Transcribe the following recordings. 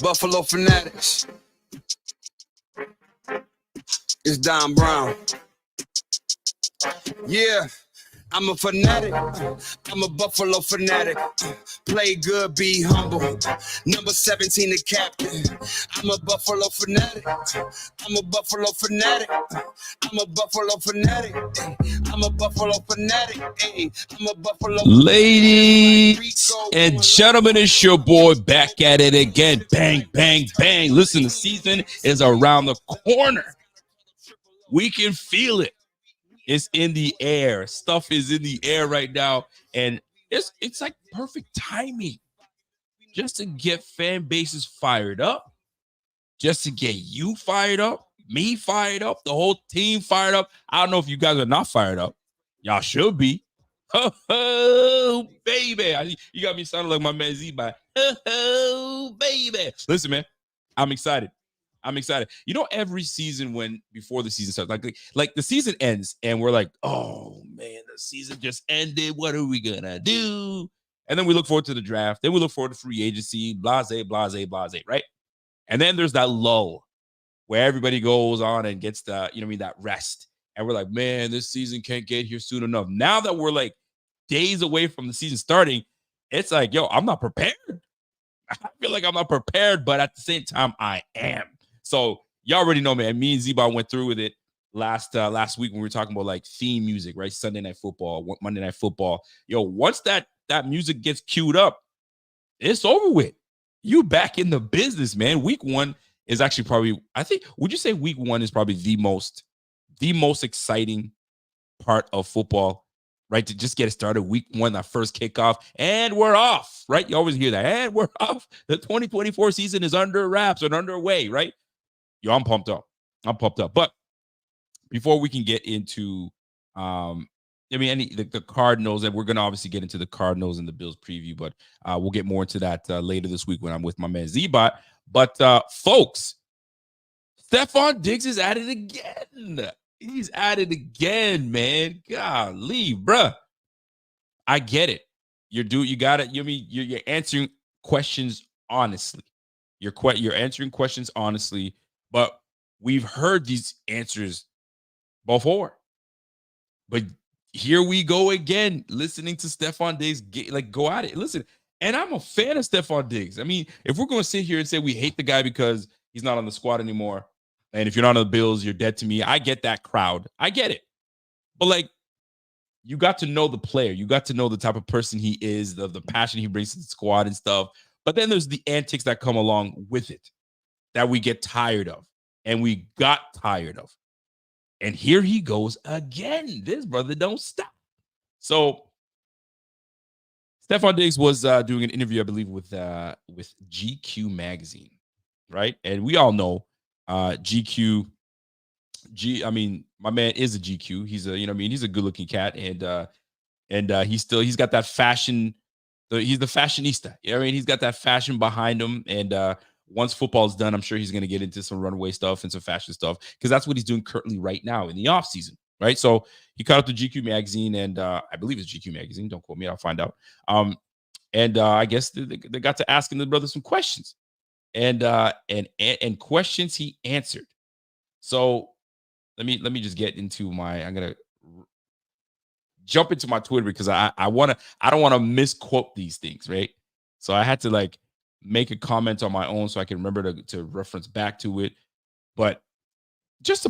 Buffalo Fanatics. It's Don Brown. Yeah, I'm a fanatic. I'm a Buffalo fanatic. Play good, be humble. Number 17, the captain. I'm a Buffalo fanatic. I'm a Buffalo fanatic. I'm a Buffalo fanatic. I'm a Buffalo fanatic. I'm a Buffalo. Ladies and gentlemen, it's your boy back at it again. Bang, bang, bang. Listen, the season is around the corner. We can feel it. It's in the air. Stuff is in the air right now. And it's like perfect timing just to get fan bases fired up, just to get you fired up, me fired up, the whole team fired up. I don't know if you guys are not fired up. Y'all should be. Oh, baby. You got me sounding like my man Z-By. Oh, baby. Listen, man, I'm excited. You know, every season before the season starts, like the season ends and we're like, oh man, the season just ended. What are we gonna do? And then we look forward to the draft. Then we look forward to free agency, blase, right? And then there's that lull where everybody goes on and gets that rest. And we're like, man, this season can't get here soon enough. Now that we're like days away from the season starting, it's like, yo, I'm not prepared. I feel like I'm not prepared, but at the same time, I am. So y'all already know, man. Me and Z-Bar went through with it last week when we were talking about like theme music, right? Sunday Night Football, Monday Night Football. Yo, once that music gets queued up, it's over with. You back in the business, man. Week 1 is actually probably, I think, would you say week 1 is probably the most exciting part of football, right? To just get it started. Week 1, that first kickoff, and we're off, right? You always hear that, and we're off. The 2024 season is under wraps and underway, right? Yo, I'm pumped up. But before we can get into, the Cardinals, and we're going to obviously get into the Cardinals and the Bills preview, but we'll get more into that later this week when I'm with my man Z-Bot. But folks, Stefon Diggs is at it again. He's at it again, man. Golly, bruh. I get it. You got it. You're answering questions honestly. You're answering questions honestly, but we've heard these answers before. But here we go again, listening to Stefon Diggs go at it. Listen, and I'm a fan of Stefon Diggs. I mean, if we're going to sit here and say we hate the guy because he's not on the squad anymore, and if you're not on the Bills, you're dead to me. I get that crowd. I get it. But like, you got to know the player. You got to know the type of person he is, the passion he brings to the squad and stuff. But then there's the antics that come along with it that we get tired of, and we got tired of. And here he goes again. This brother don't stop. So Stefon Diggs was doing an interview, I believe, with GQ magazine, right? And we all know GQ. I mean, my man is a GQ. He's he's a good-looking cat, and he's got that fashion. He's the fashionista. You know what I mean? He's got that fashion behind him, and once football's done, I'm sure he's going to get into some runway stuff and some fashion stuff because that's what he's doing currently right now in the off season, right? So he caught up to GQ magazine, and I believe it's GQ magazine. Don't quote me; I'll find out. And I guess they got to asking the brother some questions, and questions he answered. So let me just get into I'm gonna jump into my Twitter because I don't want to misquote these things, right? So I had to like make a comment on my own so I can remember to reference back to it. But just a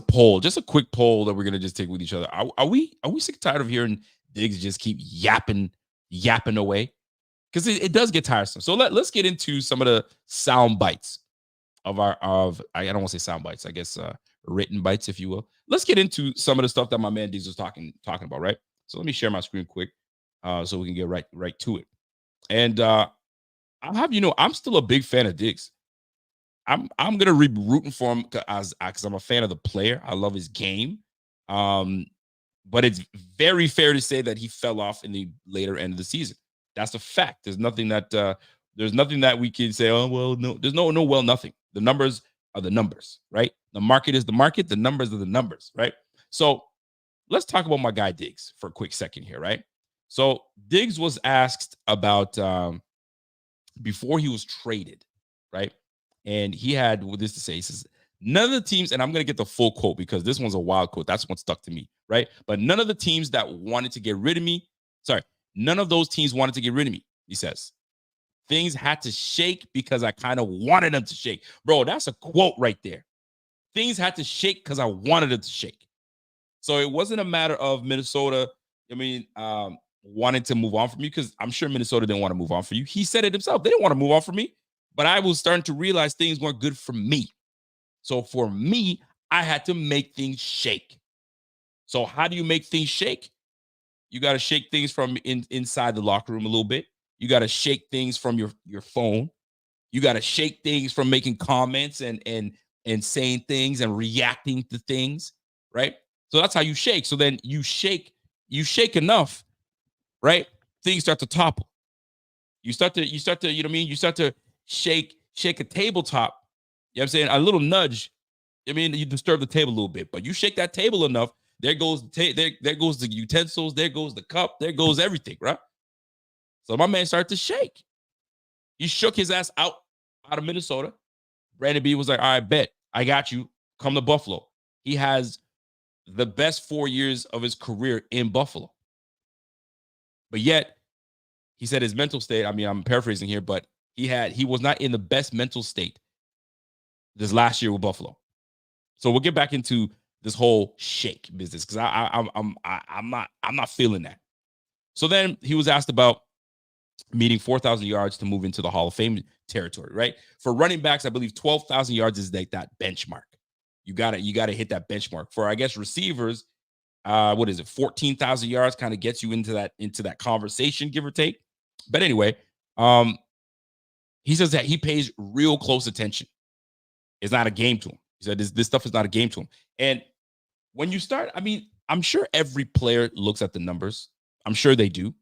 quick poll that we're gonna just take with each other. Are we sick and tired of hearing Diggs just keep yapping away? Because it does get tiresome. So let's get into some of the sound bites I don't want to say sound bites, I guess written bites, if you will. Let's get into some of the stuff that my man Diggs was talking about, right? So let me share my screen quick so we can get right to it. And I'll have you know, I'm still a big fan of Diggs. I'm gonna be rooting for him because I'm a fan of the player. I love his game. But it's very fair to say that he fell off in the later end of the season. That's a fact. There's nothing that we can say, oh well, no, there's no nothing. The numbers are the numbers, right? The market is the market, the numbers are the numbers, right? So let's talk about my guy Diggs for a quick second here, right? So Diggs was asked about before he was traded, right? And he had this to say. He says, none of the teams, and I'm going to get the full quote because this one's a wild quote. That's what stuck to me, right? But none of the teams that wanted to get rid of me, none of those teams wanted to get rid of me, he says. Things had to shake because I kind of wanted them to shake. Bro, that's a quote right there. Things had to shake because I wanted them to shake. So it wasn't a matter of Minnesota, wanted to move on from you, because I'm sure Minnesota didn't want to move on for you. He said it himself. They didn't want to move on from me, but I was starting to realize things weren't good for me. So for me, I had to make things shake. So how do you make things shake? You got to shake things from inside the locker room a little bit. You got to shake things from your phone. You got to shake things from making comments and saying things and reacting to things, right? So that's how you shake. So then you shake enough, right? Things start to topple. You start to, you know what I mean? You start to shake a tabletop. You know what I'm saying? A little nudge. I mean, you disturb the table a little bit, but you shake that table enough, there goes there goes the utensils, there goes the cup, there goes everything, right? So my man started to shake. He shook his ass out of Minnesota. Brandon B was like, all right, bet. I got you. Come to Buffalo. He has the best 4 years of his career in Buffalo. But yet, he said his mental state, I mean, I'm paraphrasing here, but he was not in the best mental state this last year with Buffalo. So we'll get back into this whole shake business because I'm not feeling that. So then he was asked about meeting 4,000 yards to move into the Hall of Fame territory, right? For running backs, I believe 12,000 yards is like that benchmark. You gotta hit that benchmark. For, I guess, receivers, what is it? 14,000 yards kind of gets you into that conversation, give or take. But anyway, he says that he pays real close attention. It's not a game to him. He said this stuff is not a game to him. And when you start, I mean, I'm sure every player looks at the numbers. I'm sure they do.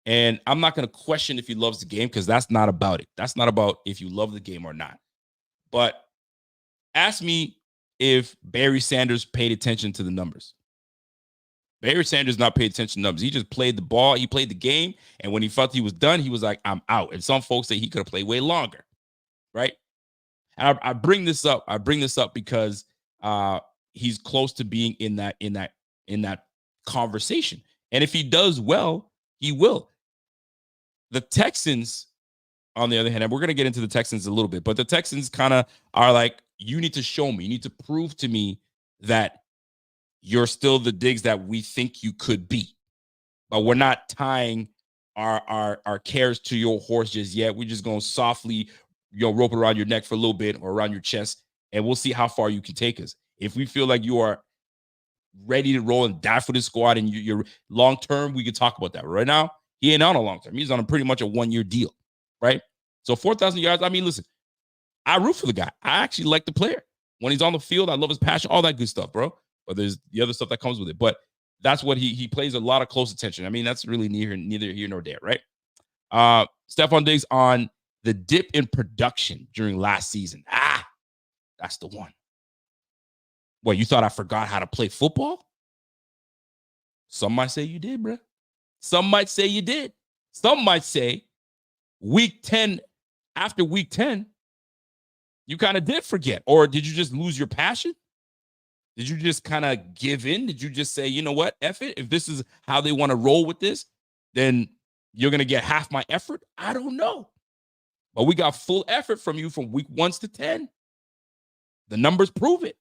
And I'm not going to question if he loves the game, because that's not about it. That's not about if you love the game or not. But ask me if Barry Sanders paid attention to the numbers. Barry Sanders not paid attention to numbers. He just played the ball. He played the game. And when he felt he was done, he was like, I'm out. And some folks say he could have played way longer. Right? And I bring this up. I bring this up because he's close to being in that conversation. And if he does well, he will. The Texans, on the other hand, and we're going to get into the Texans a little bit, but the Texans kind of are like, you need to show me. You need to prove to me that you're still the Diggs that we think you could be. But we're not tying our cares to your horse just yet. We're just going to softly, rope it around your neck for a little bit or around your chest, and we'll see how far you can take us. If we feel like you are ready to roll and die for this squad and you're long term, we could talk about that. But right now, he ain't on a long term. He's on pretty much a 1-year deal, right? So 4,000 yards. I mean, listen, I root for the guy. I actually like the player. When he's on the field, I love his passion, all that good stuff, bro. But there's the other stuff that comes with it. But that's what he plays a lot of close attention. I mean, that's really neither here nor there, right? Stefon Diggs on the dip in production during last season. That's the one. What, you thought I forgot how to play football? Some might say you did, bro. Some might say you did. Some might say week 10, after week 10, you kind of did forget. Or did you just lose your passion? Did you just kind of give in? Did you just say, you know what, F it? If this is how they want to roll with this, then you're going to get half my effort? I don't know. But we got full effort from you from week 1 to 10. The numbers prove it.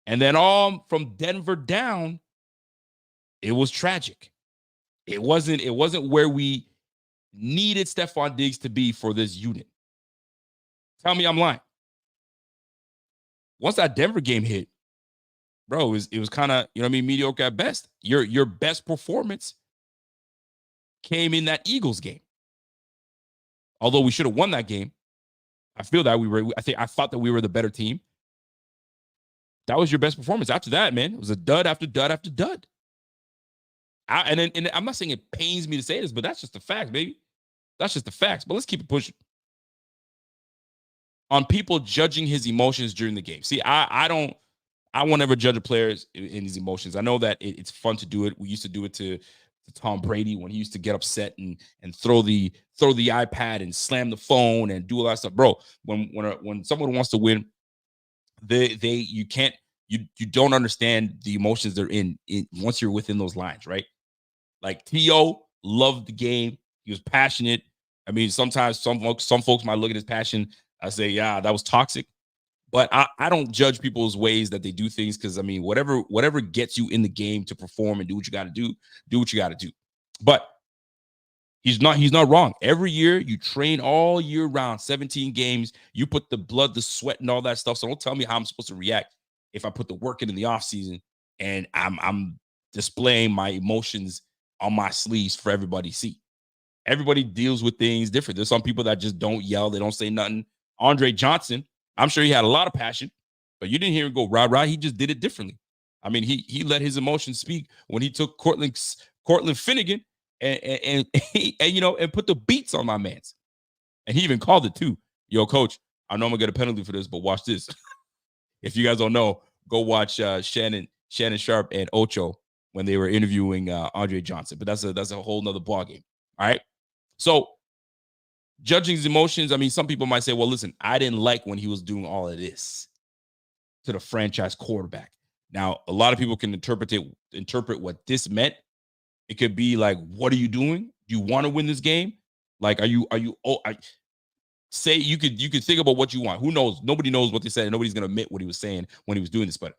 And then all from Denver down, it was tragic. It wasn't where we needed Stefon Diggs to be for this unit. Tell me I'm lying. Once that Denver game hit, bro, it was kind of, mediocre at best. Your best performance came in that Eagles game. Although we should have won that game. I feel that I thought that we were the better team. That was your best performance. After that, man, it was a dud after dud after dud. And I'm not saying it pains me to say this, but that's just the facts, baby. That's just the facts. But let's keep it pushing. On people judging his emotions during the game. See, I won't ever judge a player in his emotions. I know that it's fun to do it. We used to do it to to Tom Brady when he used to get upset and throw the iPad and slam the phone and do all that stuff. Bro, when someone wants to win, you don't understand the emotions they're in once you're within those lines, right? Like T.O. loved the game. He was passionate. I mean, sometimes some folks might look at his passion. I say, yeah, that was toxic. But I don't judge people's ways that they do things, because I mean, whatever gets you in the game to perform and do what you got to do what you got to do. But he's not wrong. Every year you train all year round, 17 games. You put the blood, the sweat, and all that stuff. So don't tell me how I'm supposed to react if I put the work in the off season and I'm displaying my emotions on my sleeves for everybody to see. Everybody deals with things different. There's some people that just don't yell. They don't say nothing. Andre Johnson, I'm sure he had a lot of passion, but you didn't hear him go rah rah. He just did it differently. I mean, he let his emotions speak when he took Cortland Finnegan and put the beats on my man's. And he even called it too. Yo, coach, I know I'm gonna get a penalty for this, but watch this. If you guys don't know, go watch Shannon Sharp and Ocho when they were interviewing Andre Johnson. But that's a whole nother ballgame. All right. So judging his emotions, I mean, some people might say, well, listen, I didn't like when he was doing all of this to the franchise quarterback. Now, a lot of people can interpret what this meant. It could be like, what are you doing? Do you want to win this game? Like, say you could think about what you want. Who knows? Nobody knows what they said, and nobody's gonna admit what he was saying when he was doing this. But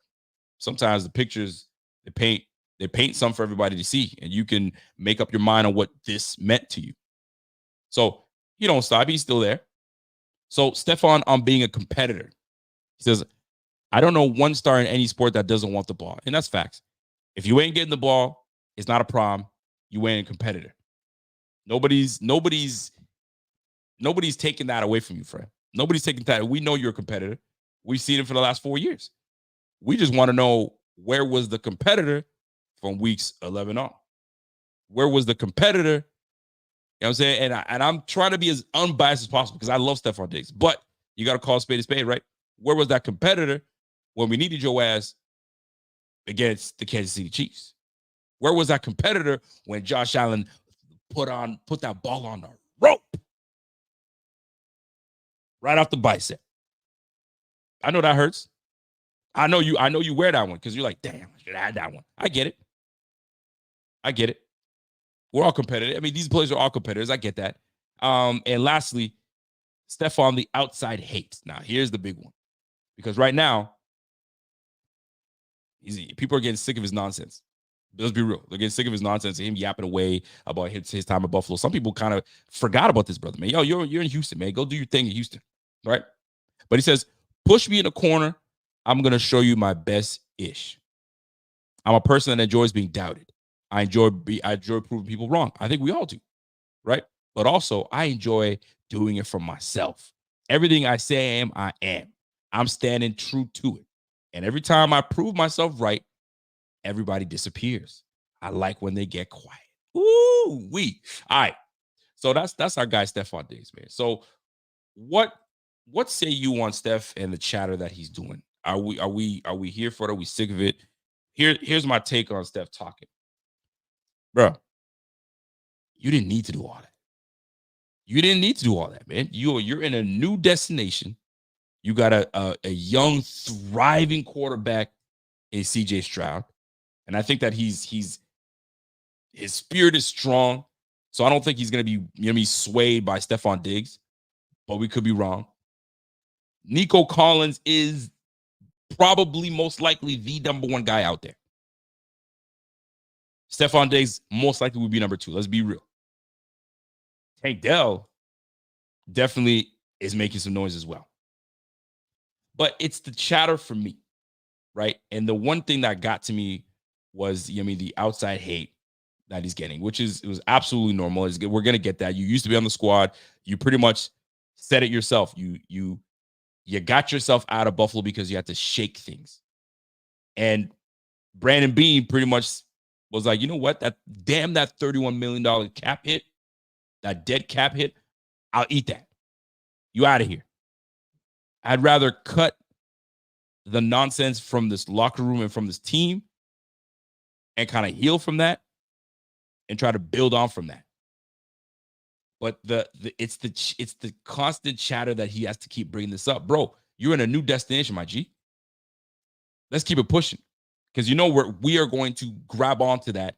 sometimes the pictures they paint some for everybody to see, and you can make up your mind on what this meant to you. So he don't stop. He's still there. So Stefon, on being a competitor, he says, I don't know one star in any sport that doesn't want the ball. And that's facts. If you ain't getting the ball, it's not a problem. You ain't a competitor. Nobody's taking that away from you, friend. Nobody's taking that. We know you're a competitor. We've seen it for the last 4 years. We just want to know, where was the competitor from weeks 11 on? Where was the competitor? You know what I'm saying? And I'm trying to be as unbiased as possible because I love Stefon Diggs. But you got to call a spade, right? Where was that competitor when we needed your ass against the Kansas City Chiefs? Where was that competitor when Josh Allen put that ball on the rope right off the bicep? I know that hurts. I know you wear that one because you're like, damn, I should have had that one. I get it. We're all competitive. I mean, these players are all competitors. I get that. And lastly, Stefon, the outside hate. Now, here's the big one. Because right now, people are getting sick of his nonsense. Let's be real. They're getting sick of his nonsense and him yapping away about his time at Buffalo. Some people kind of forgot about this brother, man. Yo, you're in Houston, man. Go do your thing in Houston, right? But he says, push me in a corner. I'm going to show you my best ish. I'm a person that enjoys being doubted. I enjoy proving people wrong. I think we all do, right? But also, I enjoy doing it for myself. Everything I say I am. I'm standing true to it. And every time I prove myself right, everybody disappears. I like when they get quiet. Ooh, wee. All right. So that's our guy, Stefon Diggs, man. So what say you on Steph and the chatter that he's doing? Are we here for it? Are we sick of it? Here's my take on Steph talking. Bro, you didn't need to do all that. You didn't need to do all that, man. You're in a new destination. You got a young, thriving quarterback in CJ Stroud. And I think that his spirit is strong. So I don't think he's going to be swayed by Stefon Diggs, but we could be wrong. Nico Collins is probably most likely the number one guy out there. Stefon Diggs most likely would be number 2. Let's be real. Tank Dell definitely is making some noise as well. But it's the chatter for me, right? And the one thing that got to me was, the outside hate that he's getting, it was absolutely normal. We're going to get that. You used to be on the squad. You pretty much said it yourself. You got yourself out of Buffalo because you had to shake things. And Brandon Beane pretty much was like, you know what? That $31 million cap hit, that dead cap hit, I'll eat that. You out of here. I'd rather cut the nonsense from this locker room and from this team and kind of heal from that and try to build on from that. But it's the constant chatter that he has to keep bringing this up. Bro, you're in a new destination, my G. Let's keep it pushing, because we are going to grab onto that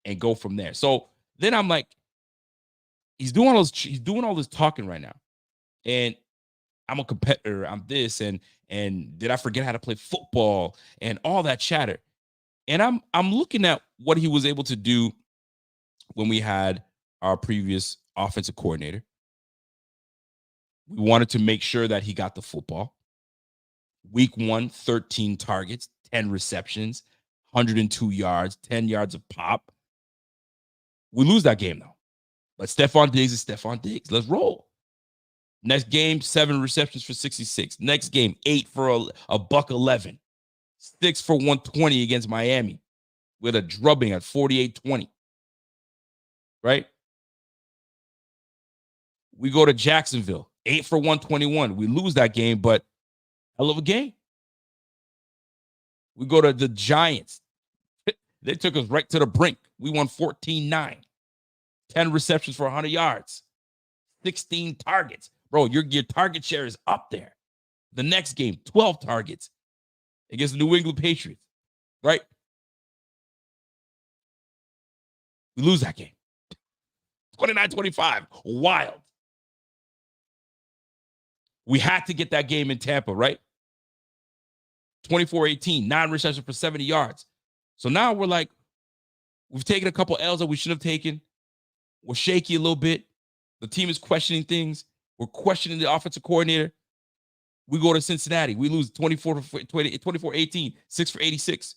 and go from there. So then I'm like, he's doing all this talking right now, and I'm a competitor. I'm this and did I forget how to play football and all that chatter? And I'm looking at what he was able to do when we had our previous offensive coordinator. We wanted to make sure that he got the football. Week 1, 13 targets, 10 receptions, 102 yards, 10 yards of pop. We lose that game, though. But Stefon Diggs is Stefon Diggs. Let's roll. Next game, 7 receptions for 66. Next game, 8 for a buck 11. 6 for 120 against Miami with a drubbing at 48-20. Right? We go to Jacksonville, 8 for 121. We lose that game, but hell of a game. We go to the Giants. They took us right to the brink. We won 14-9. 10 receptions for 100 yards. 16 targets. Bro, your target share is up there. The next game, 12 targets against the New England Patriots. Right? We lose that game. 29-25. Wild. We had to get that game in Tampa, right? 24-18, 9 receptions for 70 yards. So now we're like, we've taken a couple L's that we shouldn't have taken. We're shaky a little bit. The team is questioning things. We're questioning the offensive coordinator. We go to Cincinnati. We lose 24-18, 6 for 86.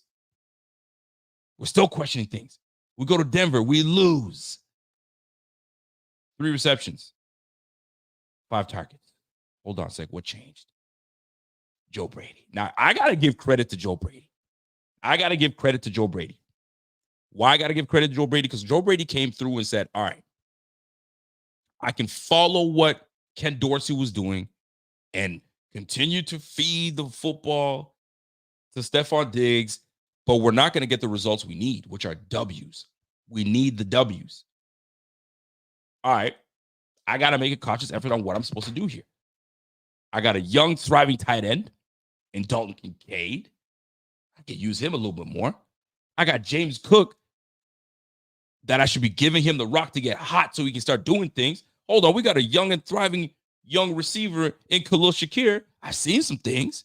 We're still questioning things. We go to Denver. We lose. 3 receptions, 5 targets. Hold on a sec. What changed? Joe Brady. Now, I got to give credit to Joe Brady. Why I got to give credit to Joe Brady? Because Joe Brady came through and said, all right, I can follow what Ken Dorsey was doing and continue to feed the football to Stefon Diggs, but we're not going to get the results we need, which are W's. We need the W's. All right, I got to make a conscious effort on what I'm supposed to do here. I got a young, thriving tight end in Dalton Kincaid. I could use him a little bit more. I got James Cook that I should be giving him the rock to get hot so he can start doing things. Hold on, we got a young and thriving young receiver in Khalil Shakir. I've seen some things.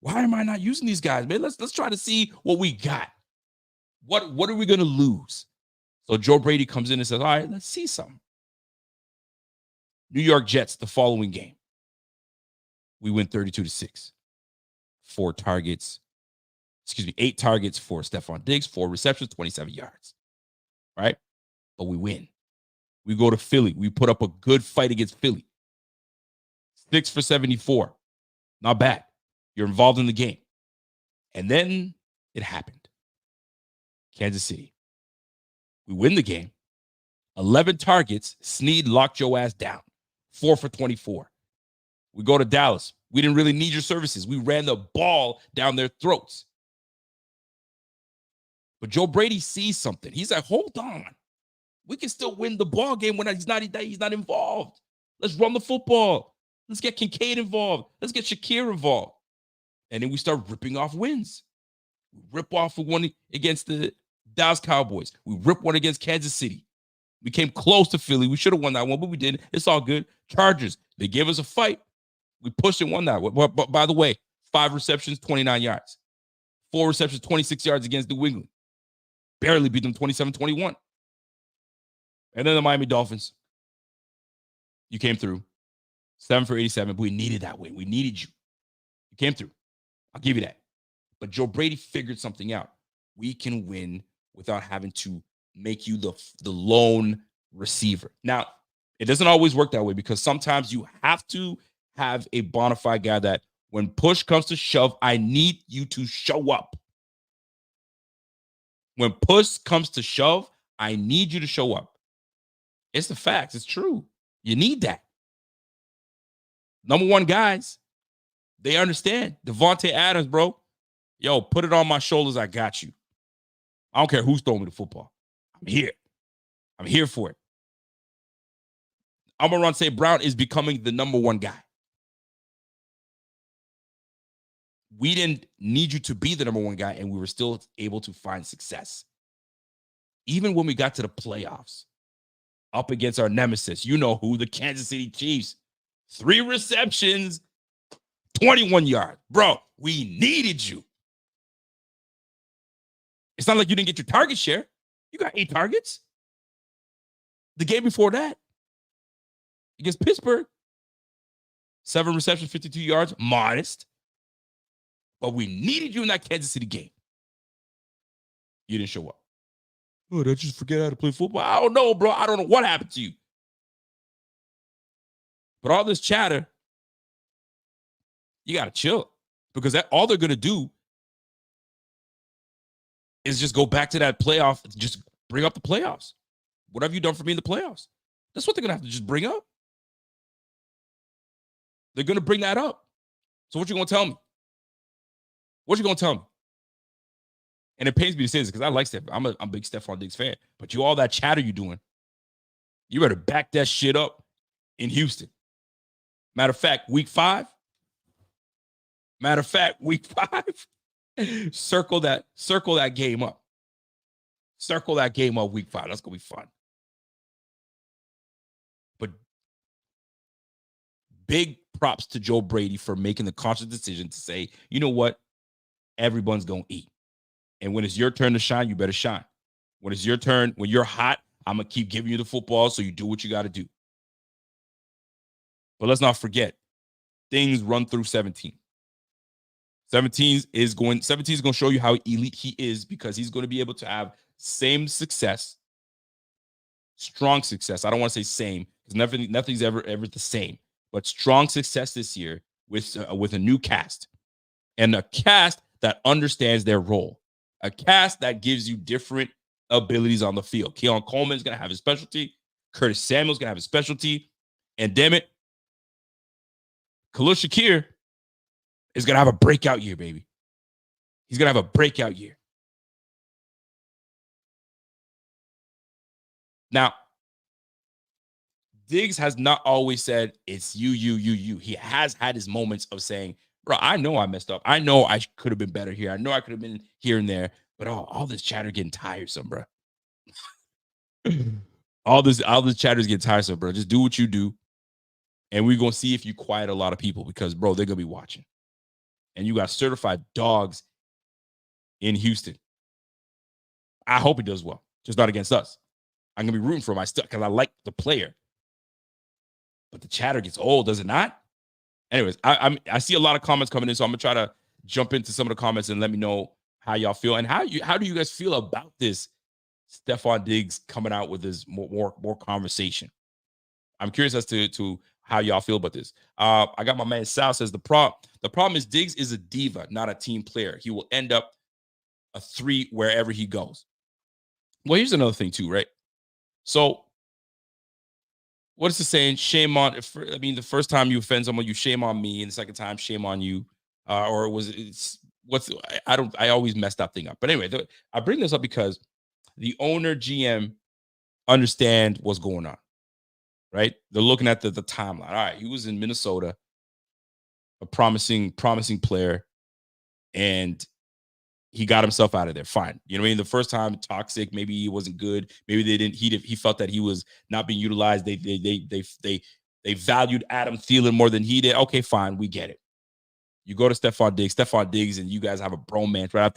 Why am I not using these guys, man? Let's try to see what we got. What are we going to lose? So Joe Brady comes in and says, all right, let's see something. New York Jets, the following game. We win 32-6. 8 targets for Stefon Diggs, 4 receptions, 27 yards. Right? But we win. We go to Philly. We put up a good fight against Philly. 6 for 74. Not bad. You're involved in the game. And then it happened. Kansas City. We win the game. 11 targets. Snead locked your ass down. 4 for 24. We go to Dallas. We didn't really need your services. We ran the ball down their throats. But Joe Brady sees something. He's like, hold on. We can still win the ball game when he's not involved. Let's run the football. Let's get Kincaid involved. Let's get Shakir involved. And then we start ripping off wins. We rip off one against the Dallas Cowboys. We rip one against Kansas City. We came close to Philly. We should have won that one, but we didn't. It's all good. Chargers, they gave us a fight. We pushed and won that one. But by the way, 5 receptions, 29 yards. 4 receptions, 26 yards against New England. Barely beat them 27-21. And then the Miami Dolphins. You came through. 7 for 87. But we needed that win. We needed you. You came through. I'll give you that. But Joe Brady figured something out. We can win without having to make you the lone receiver. Now, it doesn't always work that way because sometimes you have to have a bona fide guy that when push comes to shove, I need you to show up. When push comes to shove, I need you to show up. It's the facts. It's true. You need that. Number 1 guys, they understand. Devontae Adams, bro. Yo, put it on my shoulders. I got you. I don't care who's throwing me the football. I'm here. I'm here for it. Amon-Ra St. Brown is becoming the number one guy. We didn't need you to be the number one guy, and we were still able to find success. Even when we got to the playoffs, up against our nemesis, you know who, the Kansas City Chiefs. 3 receptions, 21 yards. Bro, we needed you. It's not like you didn't get your target share. You got 8 targets. The game before that, against Pittsburgh, 7 receptions, 52 yards, modest. But we needed you in that Kansas City game. You didn't show up. Oh, did I just forget how to play football? I don't know, bro. I don't know what happened to you. But all this chatter, you got to chill. Because all they're going to do is just go back to that playoff, just bring up the playoffs. What have you done for me in the playoffs? That's what they're going to have to just bring up. They're going to bring that up. So what you going to tell me? What you going to tell me? And it pains me to say this because I like Steph. I'm a big Stefon Diggs fan. But all that chatter you doing, you better back that shit up in Houston. Matter of fact, week 5. Circle that game up. Circle that game up week 5. That's going to be fun. But big props to Joe Brady for making the conscious decision to say, you know what? Everyone's going to eat. And when it's your turn to shine, you better shine. When it's your turn, when you're hot, I'm going to keep giving you the football so you do what you got to do. But let's not forget, things run through 17. 17 is going to show you how elite he is because he's going to be able to have same success, strong success. I don't want to say same because nothing's ever the same, but strong success this year with a new cast and a cast that understands their role, a cast that gives you different abilities on the field. Keon Coleman's going to have his specialty. Curtis Samuel's going to have his specialty. And damn it, Khalil Shakir is going to have a breakout year, baby. He's going to have a breakout year. Now, Diggs has not always said, it's you. He has had his moments of saying, bro, I know I messed up. I know I could have been better here. I know I could have been here and there. But all this chatter getting tiresome, bro. all this chatter is getting tiresome, bro. Just do what you do. And we're going to see if you quiet a lot of people because, bro, they're going to be watching. And you got certified dogs in Houston. I hope he does well. Just not against us. I'm going to be rooting for him because I like the player. But the chatter gets old, does it not? Anyways, I see a lot of comments coming in, so I'm going to try to jump into some of the comments and let me know how y'all feel. And how do you guys feel about this Stefon Diggs coming out with this more conversation? I'm curious as to how y'all feel about this. I got my man Sal says the problem is Diggs is a diva, not a team player. He will end up a 3 wherever he goes. Well, here's another thing too, right? So what is the saying? Shame on, the first time you offend someone, you shame on me, and the second time, shame on you. I always mess that thing up. But anyway, I bring this up because the owner GM understand what's going on, right? They're looking at the timeline. All right, he was in Minnesota, a promising player, and he got himself out of there. Fine. You know what I mean? The first time, toxic. Maybe he wasn't good. Maybe they didn't. He felt that he was not being utilized. They valued Adam Thielen more than he did. Okay, fine. We get it. You go to Stefon Diggs, and you guys have a bromance right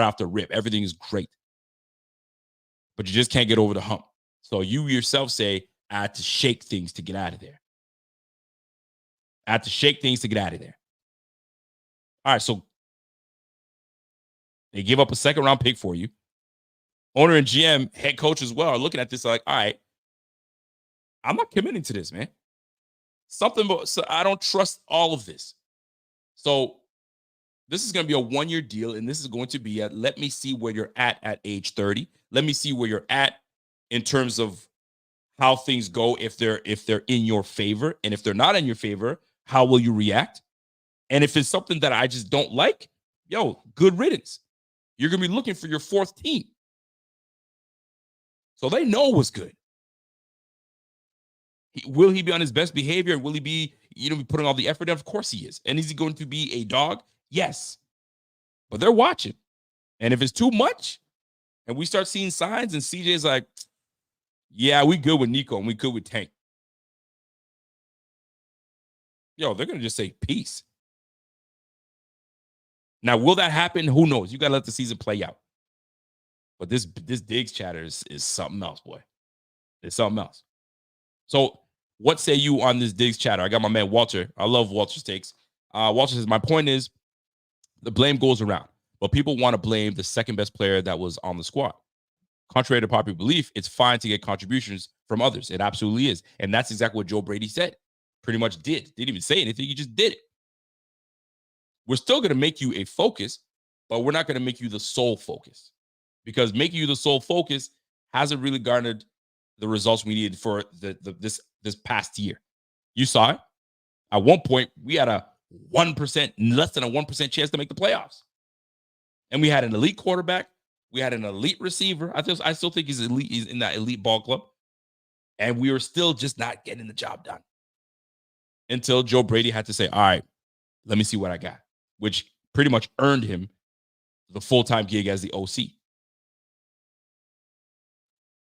off the rip. Everything is great, but you just can't get over the hump. So you yourself say, I had to shake things to get out of there. All right, so they give up a second-round pick for you. Owner and GM, head coach as well, are looking at this like, all right, I'm not committing to this, man. So I don't trust all of this. So this is going to be a 1-year deal, and this is going to be let me see where you're at age 30. Let me see where you're at in terms of how things go if they're in your favor. And if they're not in your favor, how will you react? And if it's something that I just don't like, good riddance. You're going to be looking for your 4th team. So they know what's good. Will he be on his best behavior? Will he be, be putting all the effort in? Of course he is. And is he going to be a dog? Yes. But they're watching. And if it's too much and we start seeing signs and CJ's like, yeah, we good with Nico and we good with Tank. They're going to just say peace. Now, will that happen? Who knows? You got to let the season play out. But this Diggs chatter is something else, boy. It's something else. So what say you on this Diggs chatter? I got my man Walter. I love Walter's takes. Walter says, my point is the blame goes around, but people want to blame the second best player that was on the squad. Contrary to popular belief, it's fine to get contributions from others. It absolutely is. And that's exactly what Joe Brady said. Pretty much did. Didn't even say anything. He just did it. We're still going to make you a focus, but we're not going to make you the sole focus, because making you the sole focus hasn't really garnered the results we needed for this past year. You saw it. At one point, we had a 1%, less than a 1% chance to make the playoffs. And we had an elite quarterback. We had an elite receiver. I still think he's elite. He's in that elite ball club. And we were still just not getting the job done. Until Joe Brady had to say, all right, let me see what I got, which pretty much earned him the full-time gig as the OC.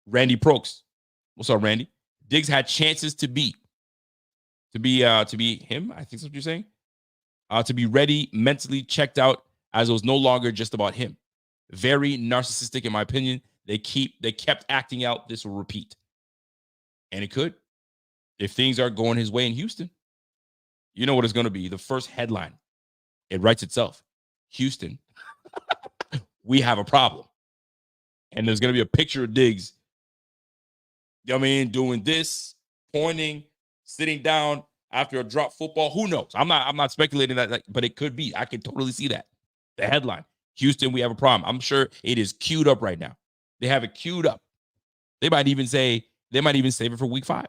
Randy Prokes. What's up, Randy? Diggs had chances to be him, I think that's what you're saying. To be ready, mentally checked out, as it was no longer just about him. Very narcissistic, in my opinion. They kept acting out. This will repeat. And it could. If things are going his way in Houston, you know what it's going to be. The first headline, it writes itself. Houston, we have a problem. And there's going to be a picture of Diggs, doing this, pointing, sitting down after a drop football. Who knows? I'm not speculating that, but it could be. I can totally see that. The headline, Houston, we have a problem. I'm sure it is queued up right now. They have it queued up. They might even save it for week 5.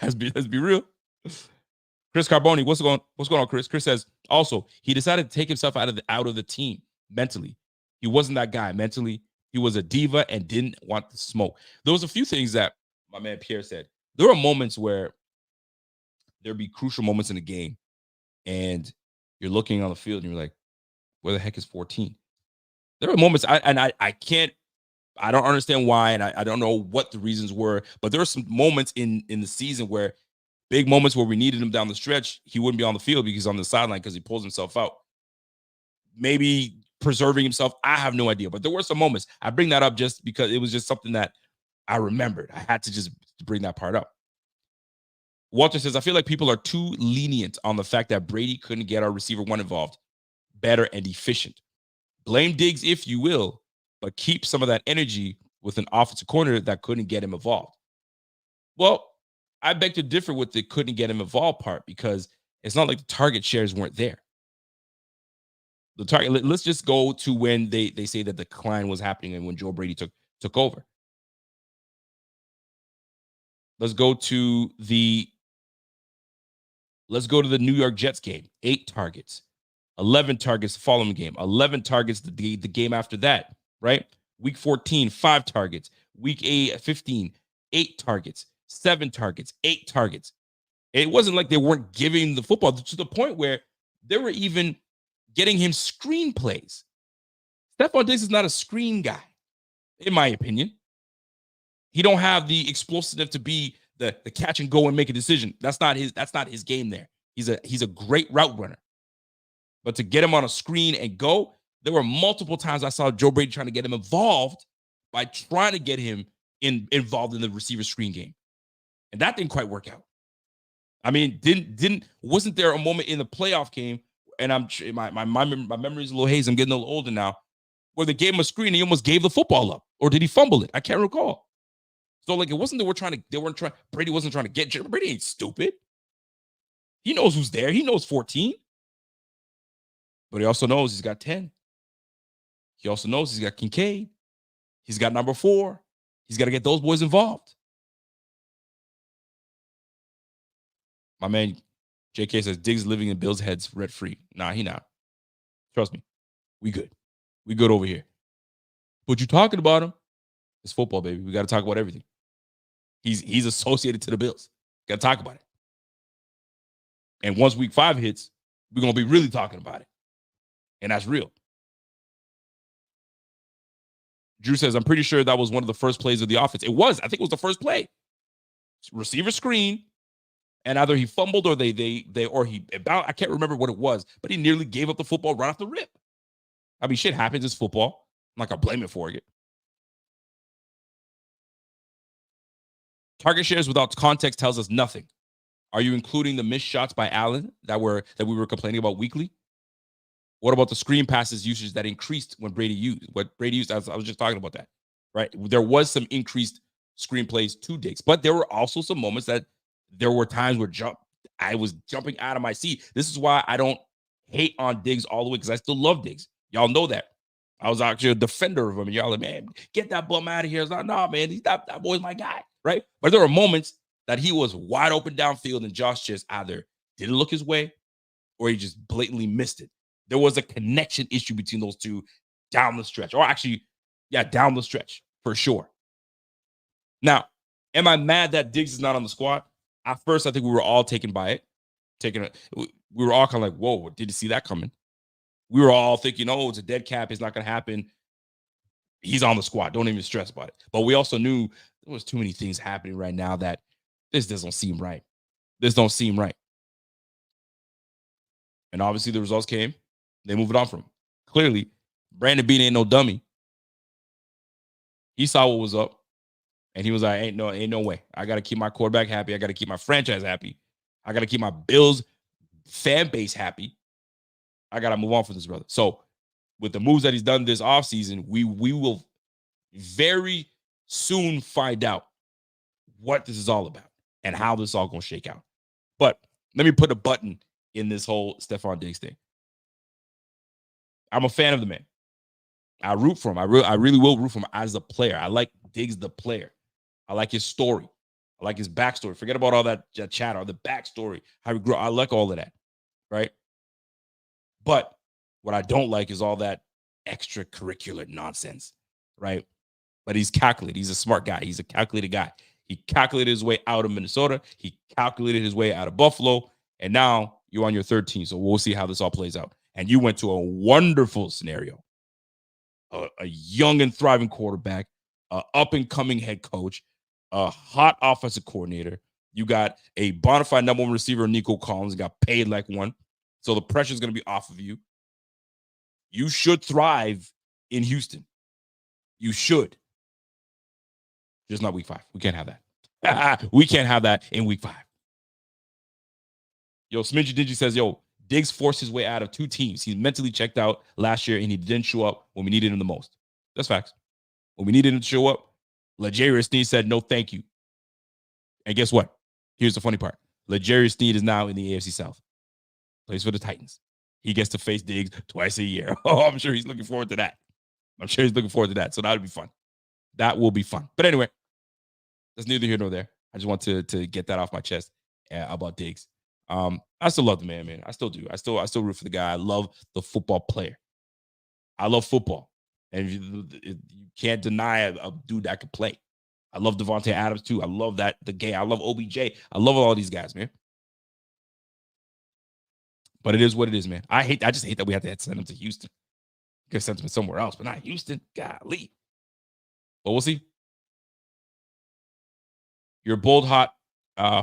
Let's be real. Chris Carboni, what's going on, Chris? Chris says, also, he decided to take himself out of the team mentally. He wasn't that guy mentally. He was a diva and didn't want the smoke. There was a few things that my man Pierre said. There were moments where there'd be crucial moments in the game, and you're looking on the field and you're like, where the heck is 14? There were moments I don't understand why, and I don't know what the reasons were, but there were some moments in the season where big moments where we needed him down the stretch, he wouldn't be on the field because he's on the sideline because he pulls himself out. Maybe preserving himself, I have no idea. But there were some moments. I bring that up just because it was just something that I remembered. I had to just bring that part up. Walter says, I feel like people are too lenient on the fact that Brady couldn't get our receiver one involved better and efficient. Blame Diggs if you will, but keep some of that energy with an offensive coordinator that couldn't get him involved. Well, I beg to differ with the couldn't get him involved part, because it's not like the target shares weren't there. The target. Let's just go to when they say that the decline was happening and when Joe Brady took over. Let's go to the New York Jets game. 8 targets, 11 targets the following game, 11 targets the game after that, right? Week 14, 5 targets. Week 15, 8 targets, 7 targets, 8 targets. It wasn't like they weren't giving the football to the point where they were even getting him screen plays. Stefon Diggs is not a screen guy, in my opinion. He don't have the explosiveness to be the catch and go and make a decision. That's not his game there. He's a great route runner. But to get him on a screen and go, there were multiple times I saw Joe Brady trying to get him involved by trying to get him involved in the receiver screen game. And that didn't quite work out. I mean, wasn't there a moment in the playoff game, and my memory is a little hazy, I'm getting a little older now, where they gave him a screen and he almost gave the football up, or did he fumble it? I can't recall. So like, it wasn't that Brady wasn't trying to get. Brady ain't stupid. He knows who's there. He knows 14, but he also knows he's got 10. He also knows he's got Kincaid. He's got number 4. He's got to get those boys involved. My man JK says Diggs living in Bill's heads rent free. Nah, he not. Trust me. We good. We good over here. But you talking about him. It's football, baby. We got to talk about everything. He's associated to the Bills. Got to talk about it. And once week 5 hits, we're going to be really talking about it. And that's real. Drew says, I'm pretty sure that was one of the first plays of the offense. It was. I think it was the first play. Receiver screen. And either he fumbled or he about, I can't remember what it was, but he nearly gave up the football right off the rip. I mean, shit happens. It's football. I'm not going to blame it for it. Target shares without context tells us nothing. Are you including the missed shots by Allen that we were complaining about weekly? What about the screen passes usage that increased when Brady used? What Brady used, I was just talking about that, right? There was some increased screen plays to Diggs, but there were also some moments that there were times where I was jumping out of my seat. This is why I don't hate on Diggs all the way, because I still love Diggs. Y'all know that. I was actually a defender of him, and y'all like, man, get that bum out of here. I was like, no, man, that boy's my guy, right? But there were moments that he was wide open downfield, and Josh just either didn't look his way or he just blatantly missed it. There was a connection issue between those two down the stretch, or actually, down the stretch for sure. Now, am I mad that Diggs is not on the squad? At first, I think we were all taken by it. We were all kind of like, whoa, did you see that coming? We were all thinking, oh, it's a dead cap. It's not going to happen. He's on the squad. Don't even stress about it. But we also knew there was too many things happening right now that this doesn't seem right. This don't seem right. And obviously the results came. They moved on from him. Clearly, Brandon Beane ain't no dummy. He saw what was up, and he was like, ain't no way. I got to keep my quarterback happy. I got to keep my franchise happy. I got to keep my Bills fan base happy. I got to move on from this brother. So with the moves that he's done this offseason, we will very soon find out what this is all about and how this is all going to shake out. But let me put a button in this whole Stefon Diggs thing. I'm a fan of the man. I root for him. I really will root for him as a player. I like Diggs the player. I like his story. I like his backstory. Forget about all that chatter, the backstory, how he grew up. I like all of that, right? But what I don't like is all that extracurricular nonsense, right? But he's calculated. He's a smart guy. He's a calculated guy. He calculated his way out of Minnesota. He calculated his way out of Buffalo. And now you're on your third team. So we'll see how this all plays out. And you went to a wonderful scenario. A young and thriving quarterback, an up-and-coming head coach, a hot offensive coordinator. You got a bona fide number one receiver, Nico Collins, got paid like one. So the pressure is going to be off of you. You should thrive in Houston. You should. Just not week 5. We can't have that. We can't have that in week 5. Yo, Smidgy Digi says, yo, Diggs forced his way out of 2 teams. He's mentally checked out last year, and he didn't show up when we needed him the most. That's facts. When we needed him to show up, L'Jarius Sneed said, no, thank you. And guess what? Here's the funny part. L'Jarius Sneed is now in the AFC South. Plays for the Titans. He gets to face Diggs twice a year. Oh, I'm sure he's looking forward to that. So that'll be fun. That will be fun. But anyway, that's neither here nor there. I just want to get that off my chest about Diggs. I still love the man. I still do. I still root for the guy. I love the football player. I love football. And you can't deny a dude that can play. I love Devontae Adams too. I love the game. I love OBJ. I love all these guys, man. But it is what it is, man. I just hate that we have to send him to Houston. We could send him somewhere else, but not Houston. Golly. But we'll see. Your bold, hot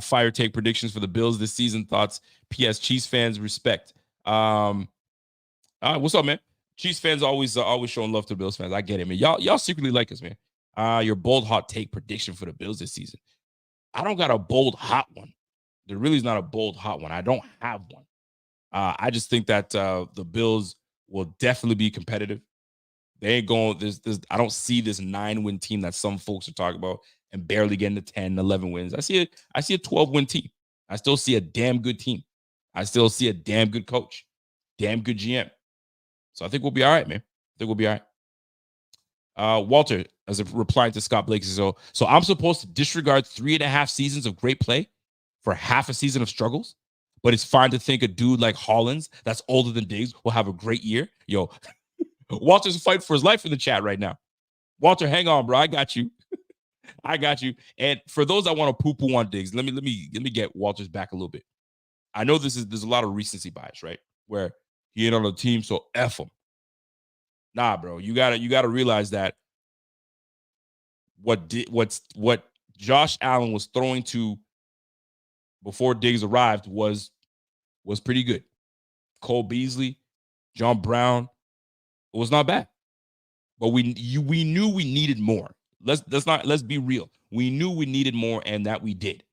fire take predictions for the Bills this season. Thoughts. P.S. Chiefs fans respect. What's up, man? Chiefs fans always showing love to Bills fans. I get it, man. Y'all secretly like us, man. Your bold, hot take prediction for the Bills this season. I don't got a bold, hot one. There really is not a bold, hot one. I don't have one. I just think that the Bills will definitely be competitive. They ain't going. I don't see this 9-win team that some folks are talking about and barely getting to 10, 11 wins. I see a 12-win team. I still see a damn good team. I still see a damn good coach, damn good GM. So I think we'll be all right, man. I think we'll be all right. Walter, as a replying to Scott Blake, so I'm supposed to disregard 3.5 seasons of great play for half a season of struggles, but it's fine to think a dude like Hollins that's older than Diggs will have a great year. Yo, Walter's fighting for his life in the chat right now. Walter, hang on, bro. I got you. I got you. And for those that want to poo-poo on Diggs, let me get Walter's back a little bit. I know there's a lot of recency bias, right? Where he ain't on the team, so F him. Nah, bro. You gotta realize that what Josh Allen was throwing to before Diggs arrived was pretty good. Cole Beasley, John Brown, it was not bad. But we knew we needed more. Let's be real. We knew we needed more, and that we did.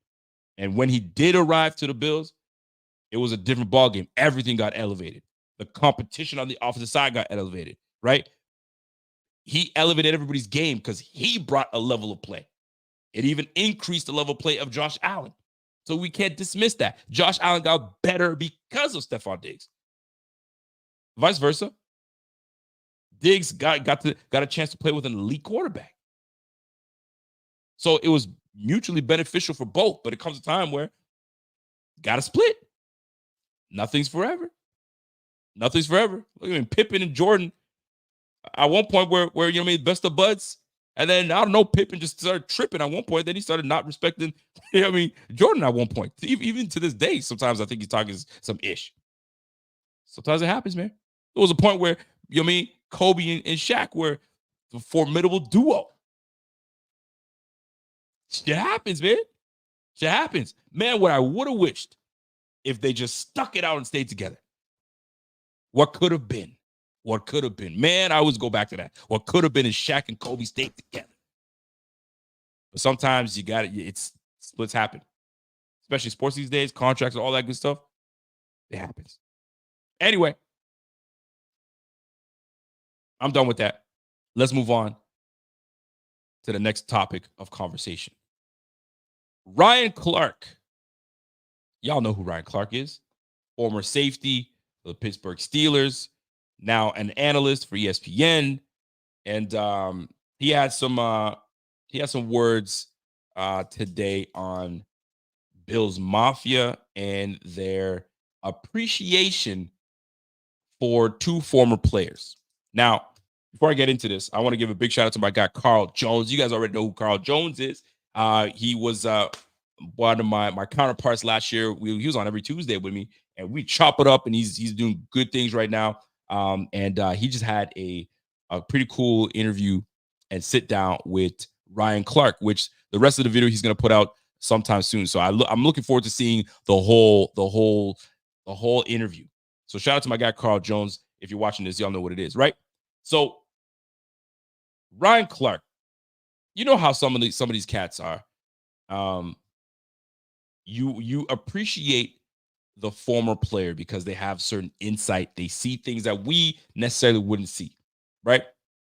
And when he did arrive to the Bills, it was a different ballgame. Everything got elevated. The competition on the offensive side got elevated, right? He elevated everybody's game because he brought a level of play. It even increased the level of play of Josh Allen. So we can't dismiss that. Josh Allen got better because of Stefon Diggs. Vice versa. Diggs got a chance to play with an elite quarterback. So it was mutually beneficial for both, but it comes a time where got to split. Nothing's forever. Nothing's forever. Look at Pippen and Jordan at one point where you know what I mean, best of buds. And then I don't know, Pippen just started tripping at one point. Then he started not respecting, you know what I mean, Jordan at one point. Even to this day, sometimes I think he's talking some ish. Sometimes it happens, man. There was a point where, you know what I mean, Kobe and Shaq were the formidable duo. Shit happens, man. Shit happens. Man, what I would have wished if they just stuck it out and stayed together. What could have been? What could have been? Man, I always go back to that. What could have been is Shaq and Kobe stayed together. But sometimes you got it. It's splits happen, especially sports these days, contracts, all that good stuff. It happens. Anyway, I'm done with that. Let's move on to the next topic of conversation. Ryan Clark. Y'all know who Ryan Clark is. Former safety for the Pittsburgh Steelers. Now an analyst for ESPN. And he had some words today on Bills Mafia and their appreciation for two former players. Now, before I get into this, I want to give a big shout out to my guy, Carl Jones. You guys already know who Carl Jones is. He was one of my counterparts last year. He was on every Tuesday with me, and we chop it up, and he's doing good things right now. And he just had a pretty cool interview and sit down with Ryan Clark, which the rest of the video he's going to put out sometime soon. So I'm looking forward to seeing the whole interview. So shout out to my guy, Carl Jones. If you're watching this, y'all know what it is, right? So Ryan Clark, you know how some of these cats are. You appreciate the former player because they have certain insight. They see things that we necessarily wouldn't see, right?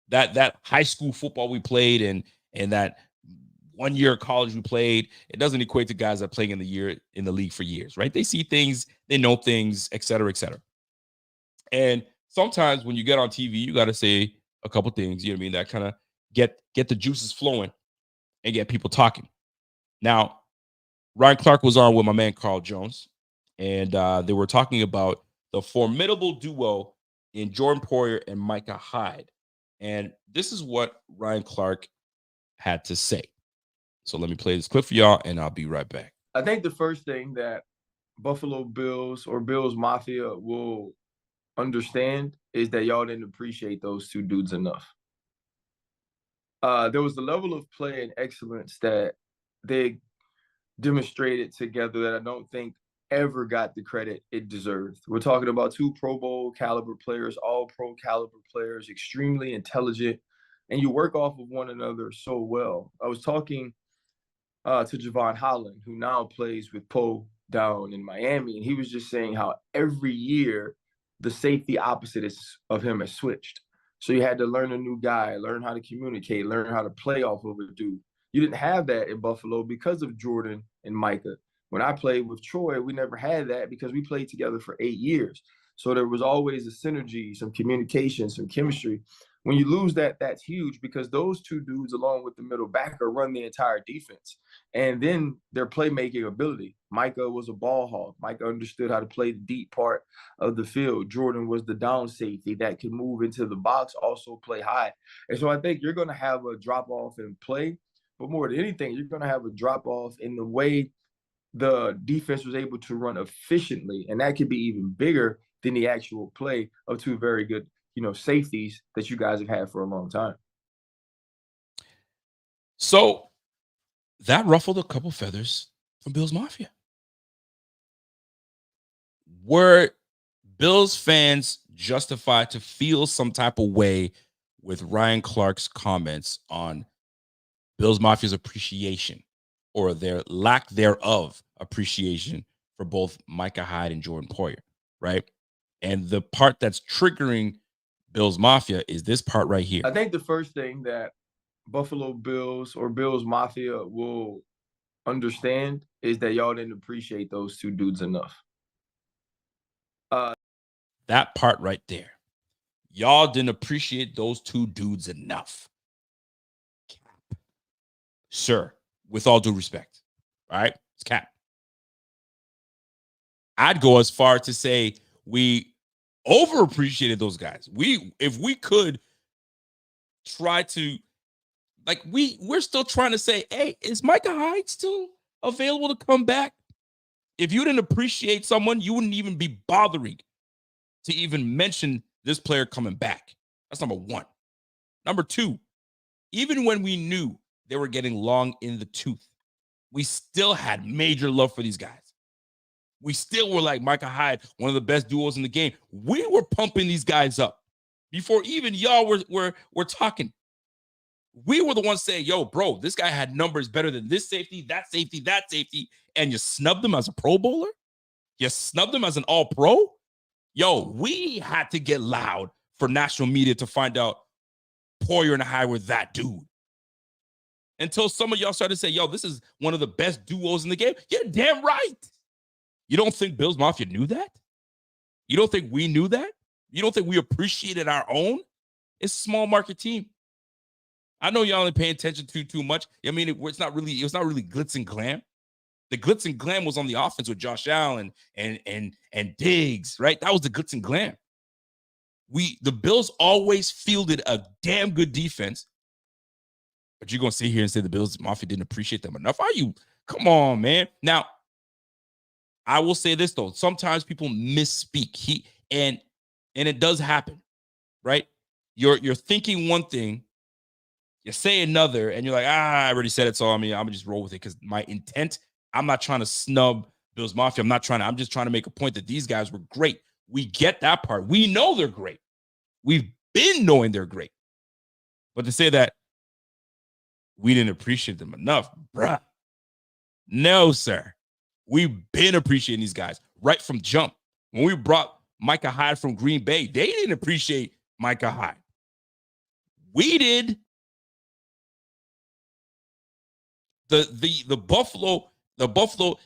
That high school football we played and that 1 year of college we played, it doesn't equate to guys that are playing in the league for years, right? They see things, they know things, et cetera, et cetera. And sometimes when you get on TV, you got to say a couple things, you know what I mean, that kind of get the juices flowing and get people talking. Now, Ryan Clark was on with my man Carl Jones, and they were talking about the formidable duo in Jordan Poyer and Micah Hyde. And this is what Ryan Clark had to say. So let me play this clip for y'all, and I'll be right back. I think the first thing that Buffalo Bills or Bills Mafia will understand is that y'all didn't appreciate those two dudes enough. There was the level of play and excellence that they demonstrated together that I don't think ever got the credit it deserved. We're talking about two Pro Bowl caliber players, all pro caliber players, extremely intelligent, and you work off of one another so well. I was talking to Javon Holland, who now plays with Poe down in Miami, and he was just saying how every year the safety opposite of him has switched. So you had to learn a new guy, learn how to communicate, learn how to play off of a dude. You didn't have that in Buffalo because of Jordan and Micah. When I played with Troy, we never had that because we played together for 8 years. So there was always a synergy, some communication, some chemistry. When you lose that, that's huge because those two dudes, along with the middle backer, run the entire defense. And then their playmaking ability. Micah was a ball hog. Micah understood how to play the deep part of the field. Jordan was the down safety that could move into the box, also play high. And so I think you're going to have a drop-off in play. But more than anything, you're going to have a drop-off in the way the defense was able to run efficiently. And that could be even bigger than the actual play of two very good, safeties that you guys have had for a long time. So that ruffled a couple feathers from Bills Mafia. Were Bills fans justified to feel some type of way with Ryan Clark's comments on Bills Mafia's appreciation or their lack thereof appreciation for both Micah Hyde and Jordan Poyer, right? And the part that's triggering Bills Mafia is this part right here. I think the first thing that Buffalo Bills or Bills Mafia will understand is that y'all didn't appreciate those two dudes enough. That part right there. Y'all didn't appreciate those two dudes enough. Cap. Sir, with all due respect, all right? It's cap. I'd go as far to say we overappreciated those guys. If we could try to, we're still trying to say, hey, is Micah Hyde still available to come back? If you didn't appreciate someone, you wouldn't even be bothering to even mention this player coming back. That's number one. Number two, even when we knew they were getting long in the tooth, we still had major love for these guys. We still were like Micah Hyde, one of the best duos in the game. We were pumping these guys up before even y'all were talking. We were the ones saying, yo, bro, this guy had numbers better than this safety, that safety, that safety, and you snubbed him as a Pro Bowler? You snubbed him as an All-Pro? Yo, we had to get loud for national media to find out Poyer and Hyde were that dude. Until some of y'all started to say, yo, this is one of the best duos in the game. You're damn right. You don't think Bills Mafia knew that? You don't think we knew that? You don't think we appreciated our own? It's a small market team. I know y'all ain't paying attention to too much. I mean, it was not really glitz and glam. The glitz and glam was on the offense with Josh Allen and Diggs, right? That was the glitz and glam. The Bills always fielded a damn good defense. But you're gonna sit here and say the Bills Mafia didn't appreciate them enough? Are you? Come on, man. Now, I will say this though. Sometimes people misspeak. And it does happen, right? You're thinking one thing, you say another, and you're like, I already said it, so I'm gonna just roll with it because my intent. I'm not trying to snub Bills Mafia. I'm just trying to make a point that these guys were great. We get that part. We know they're great. We've been knowing they're great. But to say that we didn't appreciate them enough, bruh. No, sir. We've been appreciating these guys right from jump. When we brought Micah Hyde from Green Bay, they didn't appreciate Micah Hyde. We did. The Buffalo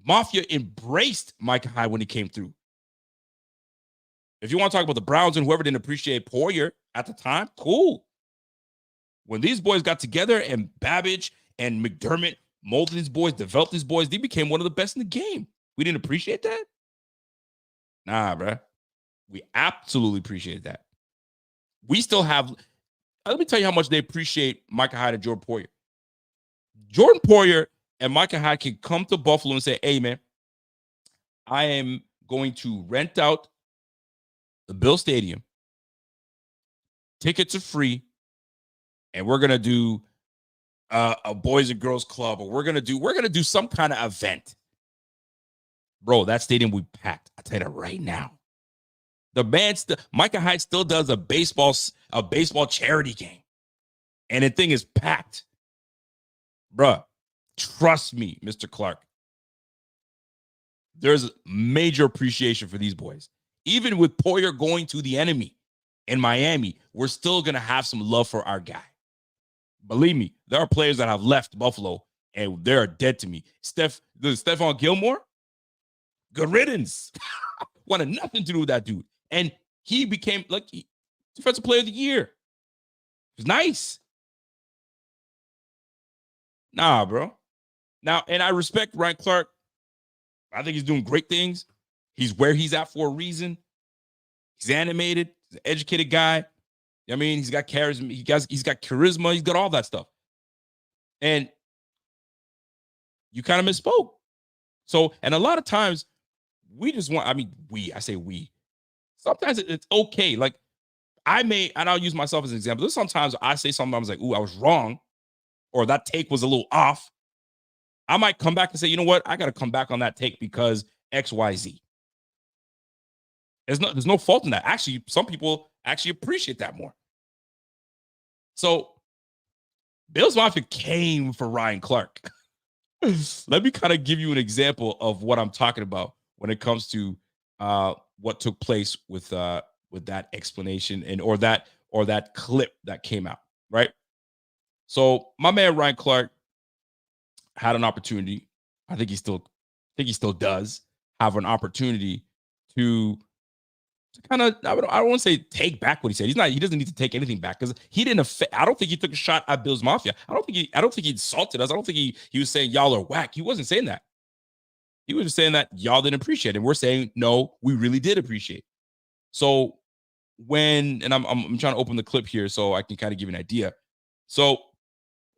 Mafia embraced Micah Hyde when he came through. If you want to talk about the Browns and whoever didn't appreciate Poyer at the time, cool. When these boys got together and Babbage and McDermott molded these boys, developed these boys, they became one of the best in the game. We didn't appreciate that? Nah, bro. We absolutely appreciate that. We still have, let me tell you how much they appreciate Micah Hyde and Jordan Poyer. Jordan Poyer and Micah Hyde can come to Buffalo and say, hey, man, I am going to rent out the Bill Stadium. Tickets are free. And we're going to do a boys and girls club, or we're going to do some kind of event. Bro, that stadium we packed. I'll tell you that right now. The man, Micah Hyde still does a baseball charity game. And the thing is packed. Bruh, trust me, Mr. Clark. There's major appreciation for these boys. Even with Poyer going to the enemy in Miami, we're still going to have some love for our guy. Believe me, there are players that have left Buffalo and they're dead to me. Stefon Gilmore, good riddance. Wanted nothing to do with that dude. And he became, Defensive Player of the Year. It was nice. Nah, bro. Now, and I respect Ryan Clark. I think he's doing great things. He's where he's at for a reason. He's animated. He's an educated guy. I mean, he's got charisma. He's got charisma. He's got all that stuff. And you kind of misspoke. So, and a lot of times we just want, I say we. Sometimes it's okay. Like and I'll use myself as an example. There's sometimes I say something, I was like, ooh, I was wrong. Or that take was a little off. I might come back and say, you know what? I got to come back on that take because X, Y, Z. There's no fault in that. Actually, some people actually appreciate that more. So Bills Mafia came for Ryan Clark. Let me kind of give you an example of what I'm talking about when it comes to what took place with that explanation or that clip that came out, right? So my man Ryan Clark had an opportunity. I think he still does have an opportunity to kind of, I don't want to say take back what he said. He doesn't need to take anything back because he didn't I don't think he took a shot at Bills Mafia. I don't think he insulted us. I don't think he was saying y'all are whack. He wasn't saying that. He was just saying that y'all didn't appreciate it. And we're saying, no, we really did appreciate it. So I'm trying to open the clip here so I can kind of give you an idea. So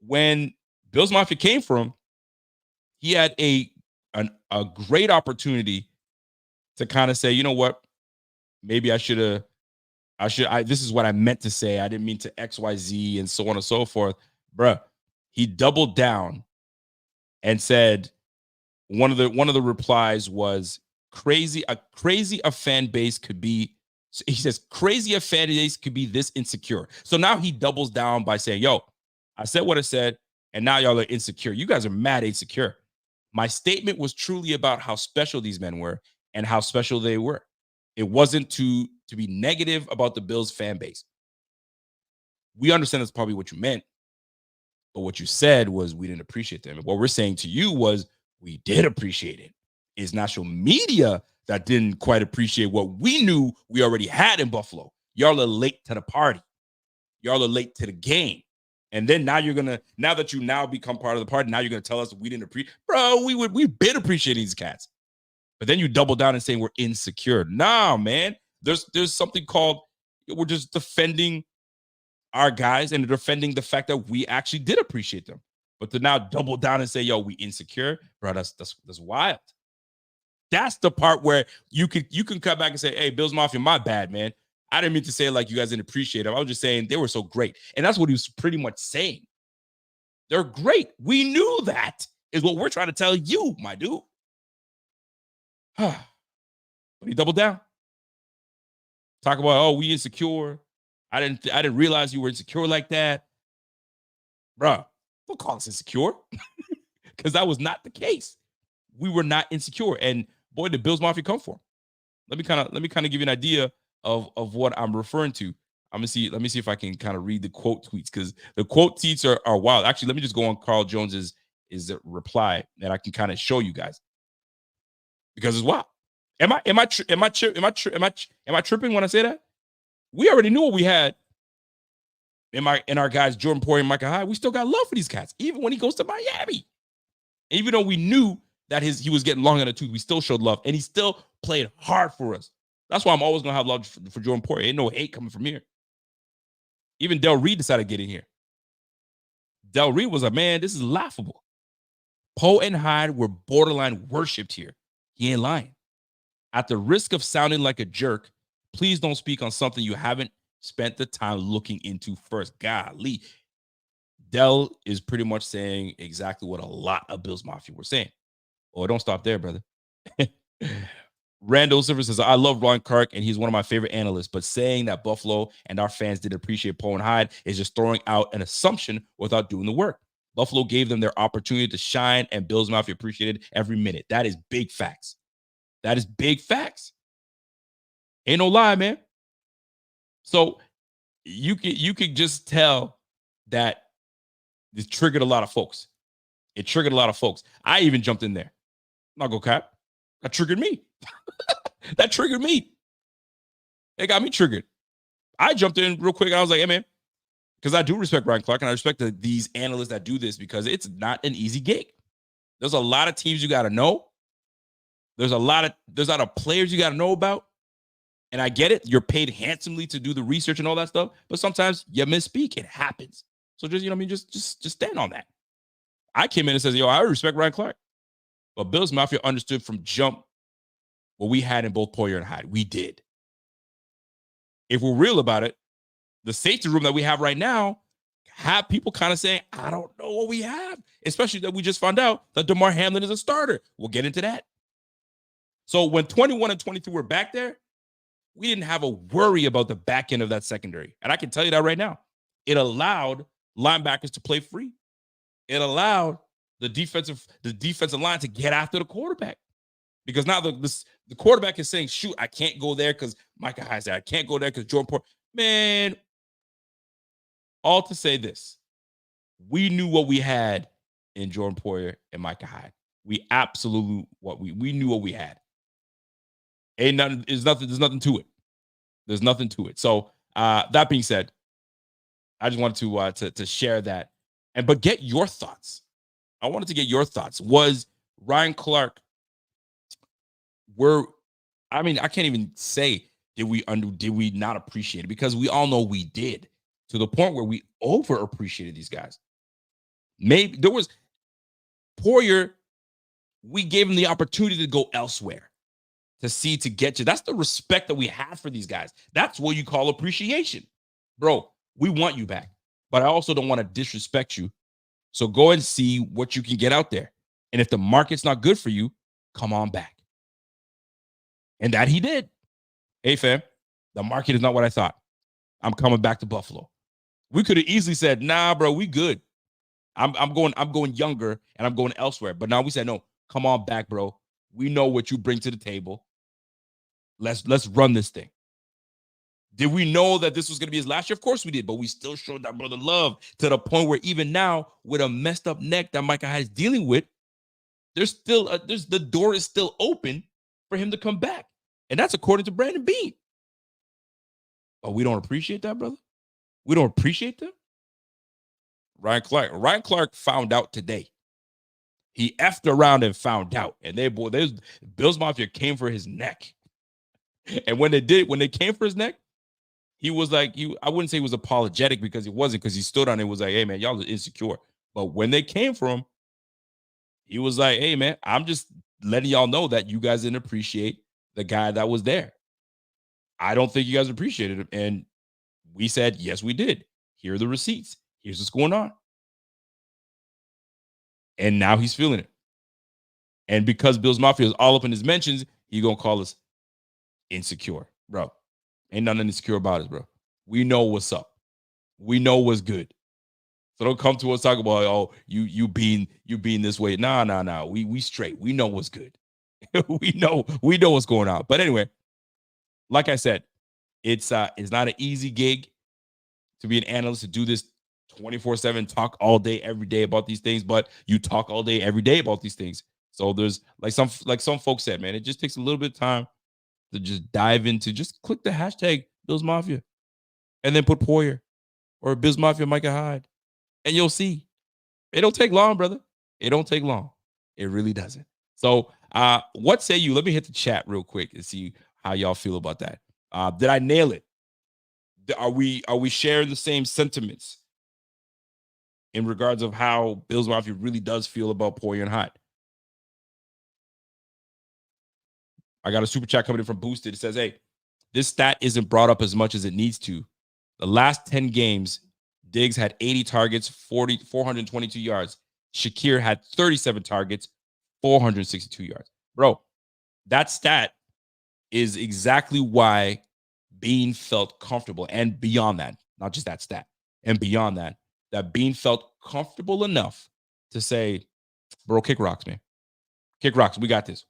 when Bills Mafia came for him, he had a great opportunity to kind of say, you know what, maybe this is what I meant to say. I didn't mean to XYZ and so on and so forth. Bruh, he doubled down and said one of the replies was crazy a fan base could be. He says crazy a fan base could be this insecure. So now he doubles down by saying, yo, I said what I said, and now y'all are insecure. You guys are mad insecure. My statement was truly about how special these men were and how special they were. It wasn't to be negative about the Bills fan base. We understand that's probably what you meant, but what you said was we didn't appreciate them. And what we're saying to you was we did appreciate it. It's national media that didn't quite appreciate what we knew we already had in Buffalo. Y'all are late to the party. Y'all are late to the game. And then now now that you now become part of the party, now you're going to tell us we didn't appreciate. Bro, we've been appreciating these cats. But then you double down and saying we're insecure. Nah, man. There's something called we're just defending our guys and defending the fact that we actually did appreciate them. But to now double down and say, yo, we insecure, bro, that's wild. That's the part where you can come back and say, hey, Bills Mafia, my bad, man. I didn't mean to say like you guys didn't appreciate them. I was just saying they were so great. And that's what he was pretty much saying. They're great. We knew that is what we're trying to tell you, my dude. But he doubled down. Talk about, oh, we insecure. I didn't realize you were insecure like that. Bruh, don't call us insecure. Because that was not the case. We were not insecure. And boy, the Bills Mafia come for him. Let me kind of give you an idea of what I'm referring to. Let me see if I can kind of read the quote tweets because the quote tweets are wild. Actually, let me just go on Carl Jones's reply and I can kind of show you guys because it's wild. Am I tripping when I say that? We already knew what we had in our guys Jordan Poyer and Micah Hyde. We still got love for these cats, even when he goes to Miami. Even though we knew that he was getting long in the tooth, we still showed love, and he still played hard for us. That's why I'm always gonna have love for Jordan Poyer. Ain't no hate coming from here. Even Del Reed decided to get in here. Del Reed was like, man, this is laughable. Poyer and Hyde were borderline worshipped here. He ain't lying. At the risk of sounding like a jerk, please don't speak on something you haven't spent the time looking into first. Golly. Del is pretty much saying exactly what a lot of Bills Mafia were saying. Oh, don't stop there, brother. Randall Silver says, I love Ron Clark, and he's one of my favorite analysts, but saying that Buffalo and our fans didn't appreciate Poyer and Hyde is just throwing out an assumption without doing the work. Buffalo gave them their opportunity to shine, and Bills Mafia appreciated every minute. That is big facts. That is big facts. Ain't no lie, man. So you could just tell that this triggered a lot of folks. It triggered a lot of folks. I even jumped in there. I'm not gonna cap. That triggered me. That triggered me. It got me triggered. I jumped in real quick. I was like, hey, man, because I do respect Ryan Clark, and I respect these analysts that do this because it's not an easy gig. There's a lot of teams you got to know. There's a lot of players you got to know about. And I get it. You're paid handsomely to do the research and all that stuff. But sometimes you misspeak. It happens. So just, just stand on that. I came in and said, I respect Ryan Clark. But Bills Mafia understood from jump what we had in both Poyer and Hyde. We did. If we're real about it, the safety room that we have right now have people kind of saying, I don't know what we have, especially that we just found out that DeMar Hamlin is a starter. We'll get into that. So when 21 and 22 were back there, we didn't have a worry about the back end of that secondary. And I can tell you that right now. It allowed linebackers to play free. It allowed the defensive line to get after the quarterback. Because now the quarterback is saying, shoot, I can't go there because Micah Hyde said, I can't go there because Jordan Poyer. Man, all to say this. We knew what we had in Jordan Poyer and Micah Hyde. We absolutely we knew what we had. There's nothing to it. There's nothing to it. So that being said, I just wanted to share that. But get your thoughts. I wanted to get your thoughts. Was Ryan Clark I can't even say did we not appreciate it, because we all know we did, to the point where we overappreciated these guys. Maybe there was Poyer, we gave him the opportunity to go elsewhere to get you. That's the respect that we have for these guys. That's what you call appreciation. Bro, we want you back, but I also don't want to disrespect you. So go and see what you can get out there. And if the market's not good for you, come on back. And that he did. Hey, fam, the market is not what I thought. I'm coming back to Buffalo. We could have easily said, nah, bro, we good. I'm going younger and I'm going elsewhere. But now we said, no, come on back, bro. We know what you bring to the table. Let's run this thing. Did we know that this was going to be his last year? Of course we did, but we still showed that brother love to the point where even now, with a messed up neck that Micah Hyde is dealing with, the door is still open for him to come back. And that's according to Brandon Beane. But we don't appreciate that, brother. We don't appreciate that. Ryan Clark found out today. He effed around and found out. And Bills Mafia came for his neck. And when they came for his neck, he was like, I wouldn't say he was apologetic, because he wasn't, because he stood on it and was like, hey, man, y'all are insecure. But when they came for him, he was like, hey, man, I'm just letting y'all know that you guys didn't appreciate the guy that was there. I don't think you guys appreciated him. And we said, yes, we did. Here are the receipts. Here's what's going on. And now he's feeling it. And because Bills Mafia is all up in his mentions, he gonna call us insecure. Bro, ain't nothing insecure about us, bro. We know what's up. We know what's good. So don't come to us talking about, oh, you being this way. Nah. We straight. We know what's good. we know what's going on. But anyway, like I said, it's not an easy gig to be an analyst, to do this 24/7, talk all day, every day about these things, but you talk all day, every day about these things. So there's like some folks said, man, it just takes a little bit of time to just dive into, just click the hashtag Bills Mafia and then put Poyer or Bills Mafia Micah Hyde, and you'll see. It don't take long, brother. It don't take long. It really doesn't. So what say you? Let me hit the chat real quick and see how y'all feel about that. Did I nail it? Are we sharing the same sentiments in regards of how Bills Mafia really does feel about Poyer and Hyde? I got a super chat coming in from Boosted. It says, hey, this stat isn't brought up as much as it needs to. The last 10 games, Diggs had 80 targets, 422 yards. Shakir had 37 targets, 462 yards. Bro, that stat is exactly why Beane felt comfortable, and beyond that, not just that stat, and beyond that Beane felt comfortable enough to say, bro, kick rocks, man. Kick rocks. We got this.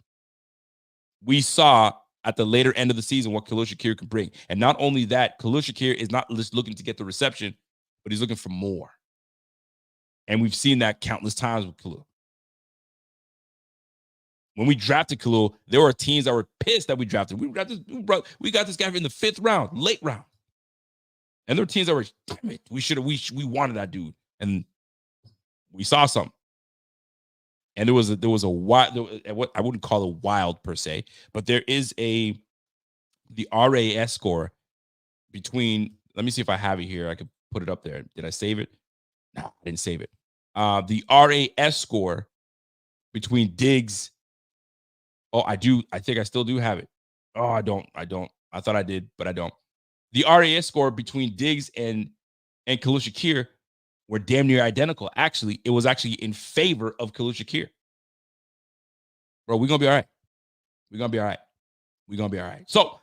We saw at the later end of the season what Khalil Shakir could bring. And not only that, Khalil Shakir is not just looking to get the reception, but he's looking for more. And we've seen that countless times with Khalil. When we drafted Khalil, there were teams that were pissed that we drafted. We got this guy in the 5th round, late round. And there were teams that were, damn it, we wanted that dude. And we saw something. And there was a wild, what I wouldn't call it wild per se, but there is the RAS score between, let me see if I have it here. I could put it up there. Did I save it? No, I didn't save it. The RAS score between Diggs. Oh, I do. I think I still do have it. Oh, I don't. I thought I did, but I don't. The RAS score between Diggs and Khalil Shakir were damn near identical. Actually, it was actually in favor of Khalil Shakir. Bro, we're gonna be all right. We're gonna be all right. We're gonna be all right. So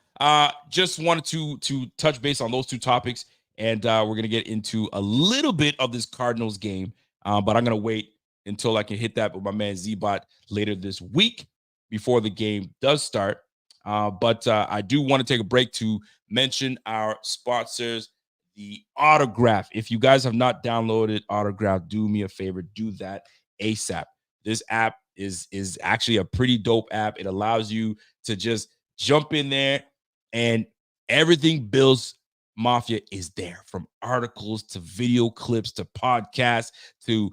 just wanted to touch base on those two topics, and we're gonna get into a little bit of this Cardinals game. But I'm gonna wait until I can hit that with my man Z-Bot later this week before the game does start. But I do want to take a break to mention our sponsors, the Autograph. If you guys have not downloaded Autograph, do me a favor, do that ASAP. This app is actually a pretty dope app. It allows you to just jump in there, and everything Bills Mafia is there, from articles to video clips to podcasts to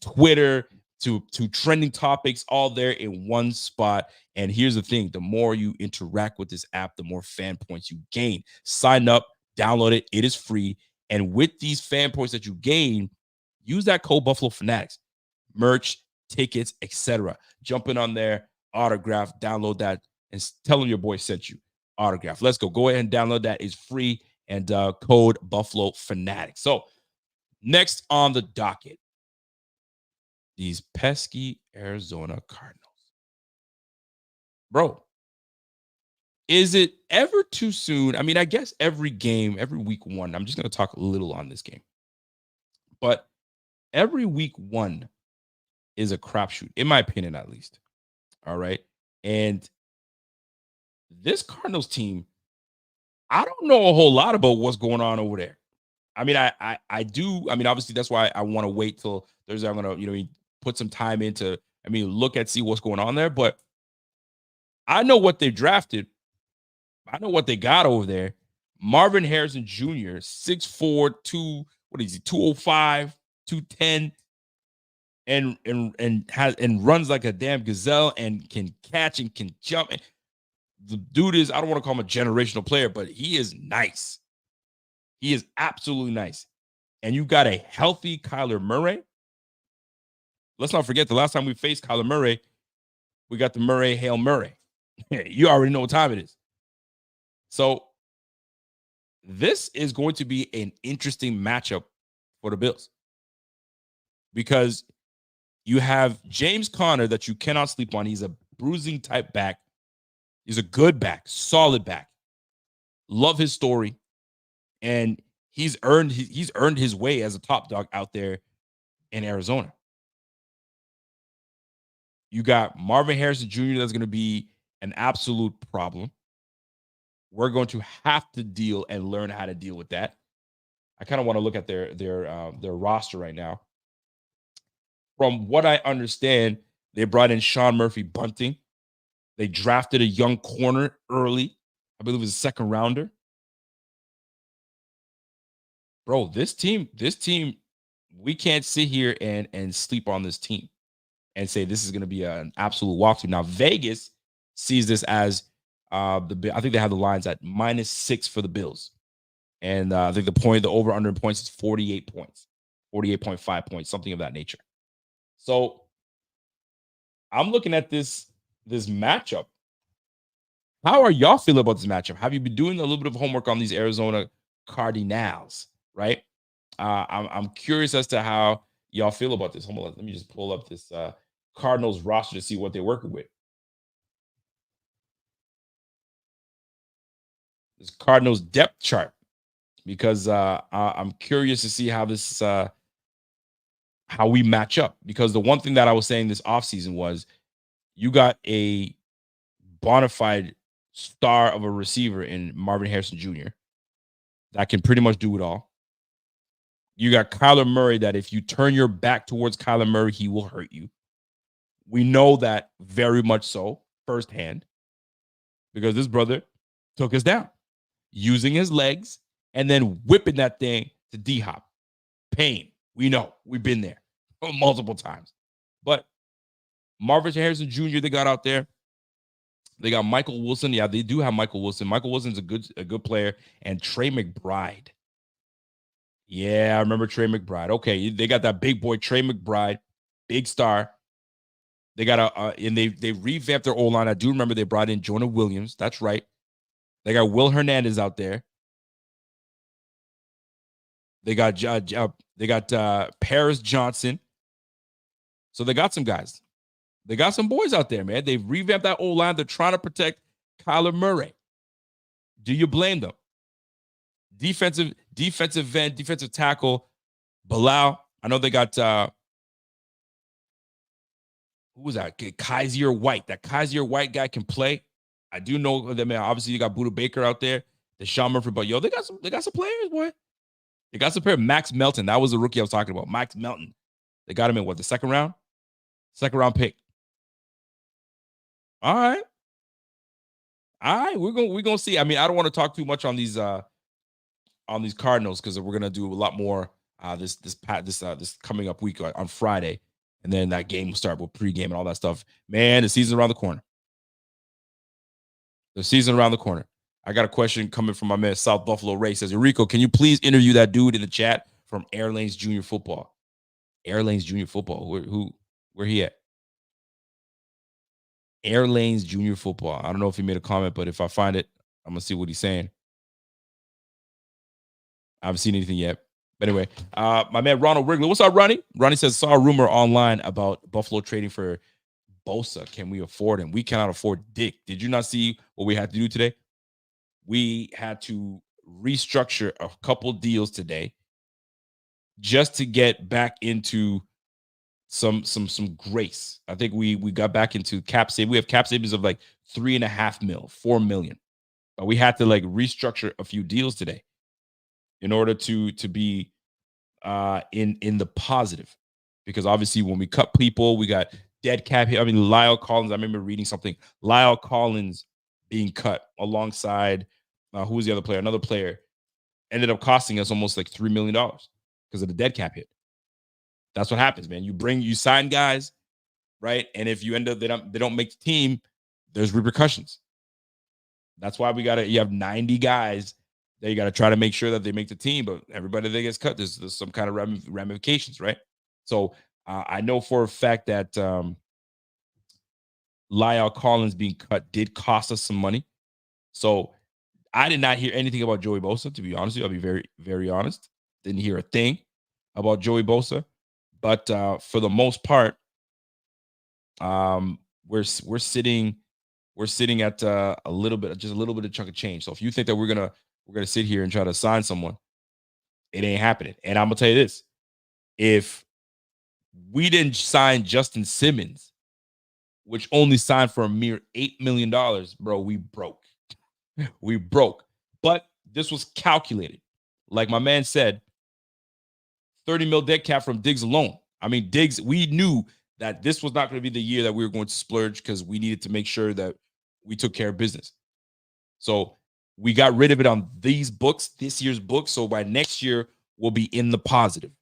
Twitter to trending topics, all there in one spot. And here's the thing, the more you interact with this app, the more fan points you gain. Sign up, download it. It is free. And with these fan points that you gain, use that code Buffalo Fanatics. Merch, tickets, etc. Jump in on there, Autograph, download that, and tell them your boy sent you. Autograph. Let's go. Go ahead and download that. It's free, and code Buffalo Fanatics. So next on the docket, these pesky Arizona Cardinals. Bro, is it ever too soon? I mean, I guess every game, every week one, I'm just going to talk a little on this game. But every week one is a crapshoot, in my opinion, at least. All right. And this Cardinals team, I don't know a whole lot about what's going on over there. I mean, I do. I mean, obviously, that's why I want to wait till Thursday. I'm going to, put some time into, see what's going on there. But I know what they drafted. I know what they got over there. Marvin Harrison Jr., 6'4", 205, 210, and runs like a damn gazelle and can catch and can jump. The dude is, I don't want to call him a generational player, but he is nice. He is absolutely nice. And you got a healthy Kyler Murray. Let's not forget, the last time we faced Kyler Murray, we got the Murray Hail Murray. You already know what time it is. So this is going to be an interesting matchup for the Bills, because you have James Conner that you cannot sleep on. He's a bruising type back. He's a good back, solid back. Love his story. And he's earned his way as a top dog out there in Arizona. You got Marvin Harrison Jr. that's going to be an absolute problem. We're going to have to deal and learn how to deal with that. I kind of want to look at their roster right now. From what I understand, they brought in Sean Murphy Bunting. They drafted a young corner early. I believe it was a second rounder. Bro, this team, we can't sit here and sleep on this team and say this is going to be an absolute walkthrough. Now, Vegas sees this as I think they have the lines at -6 for the Bills. And I think the over-under points is 48 points, 48.5 points, something of that nature. So I'm looking at this matchup. How are y'all feeling about this matchup? Have you been doing a little bit of homework on these Arizona Cardinals, right? I'm curious as to how y'all feel about this. Hold on, let me just pull up this Cardinals roster to see what they're working with. This Cardinals depth chart, because I'm curious to see how this how we match up. Because the one thing that I was saying this offseason was, you got a bona fide star of a receiver in Marvin Harrison Jr. that can pretty much do it all. You got Kyler Murray that if you turn your back towards Kyler Murray, he will hurt you. We know that very much so firsthand, because this brother took us down using his legs and then whipping that thing to D-Hop. Pain. We know. We've been there multiple times. But Marvin Harrison Jr., they got out there. They got Michael Wilson. Yeah, they do have Michael Wilson. Michael Wilson's a good player. And Trey McBride. Yeah, I remember Trey McBride. Okay, they got that big boy Trey McBride, big star. They got and they revamped their O-line. I do remember they brought in Jonah Williams. That's right. They got Will Hernandez out there. They got Paris Johnson. So they got some guys. They got some boys out there, man. They've revamped that O-line. They're trying to protect Kyler Murray. Do you blame them? Defensive end, defensive tackle, Bilal. I know they got who was that? Kaiser White. That Kaiser White guy can play. I do know that, man. Obviously, you got Buda Baker out there, the Sean Murphy, but they got some players, boy. They got some players. Max Melton. That was the rookie I was talking about. Max Melton. They got him in the second round? Second round pick. All right. We're gonna see. I mean, I don't want to talk too much on these Cardinals because we're gonna do a lot more this coming up week on Friday, and then that game will start with pregame and all that stuff. Man, the season's around the corner. The season around the corner. I got a question coming from my man South Buffalo Ray. Says, Rico, can you please interview that dude in the chat from Air Lanes Junior Football? Air Lanes Junior Football. Where he at? Air Lanes Junior Football. I don't know if he made a comment, but if I find it, I'm gonna see what he's saying. I haven't seen anything yet. But anyway, my man Ronald Wrigley. What's up, Ronnie? Ronnie says, saw a rumor online about Buffalo trading for Bosa. Can we afford him? We cannot afford Dick. Did you not see what we had to do today? We had to restructure a couple deals today just to get back into some grace. I think we got back into cap save. We have cap savings of like $3.5 million, $4 million. But we had to like restructure a few deals today in order to be in the positive. Because obviously when we cut people, we got dead cap here. I mean, Lyle Collins, I remember reading something. Lyle Collins being cut alongside who was the other player? Another player ended up costing us almost like $3 million because of the dead cap hit. That's what happens, man. You sign guys, right? And if you end up they don't make the team, there's repercussions. That's why you have 90 guys that you got to try to make sure that they make the team, but everybody that gets cut, there's some kind of ramifications, right? So I know for a fact that Lyle Collins being cut did cost us some money. So I did not hear anything about Joey Bosa, to be honest with you. I'll be very, very honest. Didn't hear a thing about Joey Bosa. But for the most part, we're sitting at a little bit of chunk of change. So if you think that we're gonna sit here and try to sign someone, it ain't happening. And I'm gonna tell you this: if we didn't sign Justin Simmons, which only signed for a mere $8 million, bro, we broke. We broke. But this was calculated. Like my man said, 30 mil dead cap from Diggs alone. I mean, Diggs, we knew that this was not going to be the year that we were going to splurge because we needed to make sure that we took care of business. So we got rid of it on these books, this year's books. So by next year, we'll be in the positive.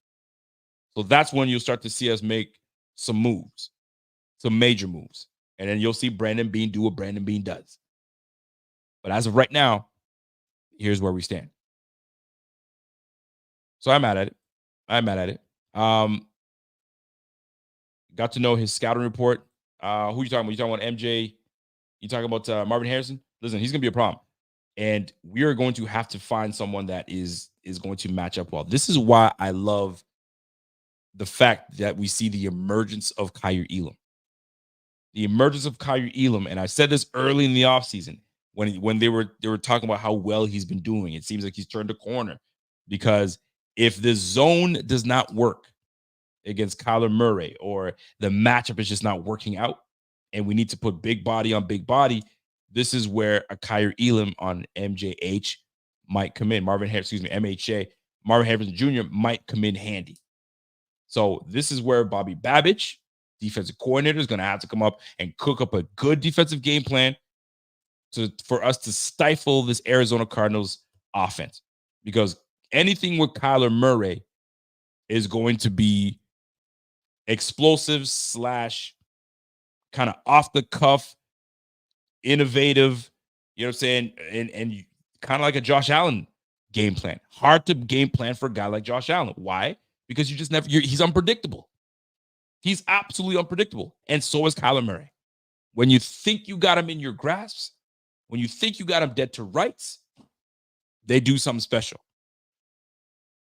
So that's when you'll start to see us make some moves, some major moves. And then you'll see Brandon Beane do what Brandon Beane does. But as of right now, here's where we stand. So I'm mad at it. Got to know his scouting report. Who you talking about? You talking about MJ? You talking about Marvin Harrison? Listen, he's going to be a problem. And we are going to have to find someone that is going to match up well. This is why I love the fact that we see the emergence of Kaiir Elam. The emergence of Kaiir Elam, and I said this early in the offseason when they were talking about how well he's been doing. It seems like he's turned a corner because if the zone does not work against Kyler Murray or the matchup is just not working out and we need to put big body on big body, this is where a Kaiir Elam on MJH might come in. MHA, Marvin Harrison Jr. might come in handy. So this is where Bobby Babich, defensive coordinator, is going to have to come up and cook up a good defensive game plan for us to stifle this Arizona Cardinals offense. because anything with Kyler Murray is going to be explosive / kind of off the cuff, innovative, you know what I'm saying? And kind of like a Josh Allen game plan. Hard to game plan for a guy like Josh Allen. Why? Because he's unpredictable. He's absolutely unpredictable. And so is Kyler Murray. When you think you got him in your grasp, when you think you got him dead to rights, they do something special.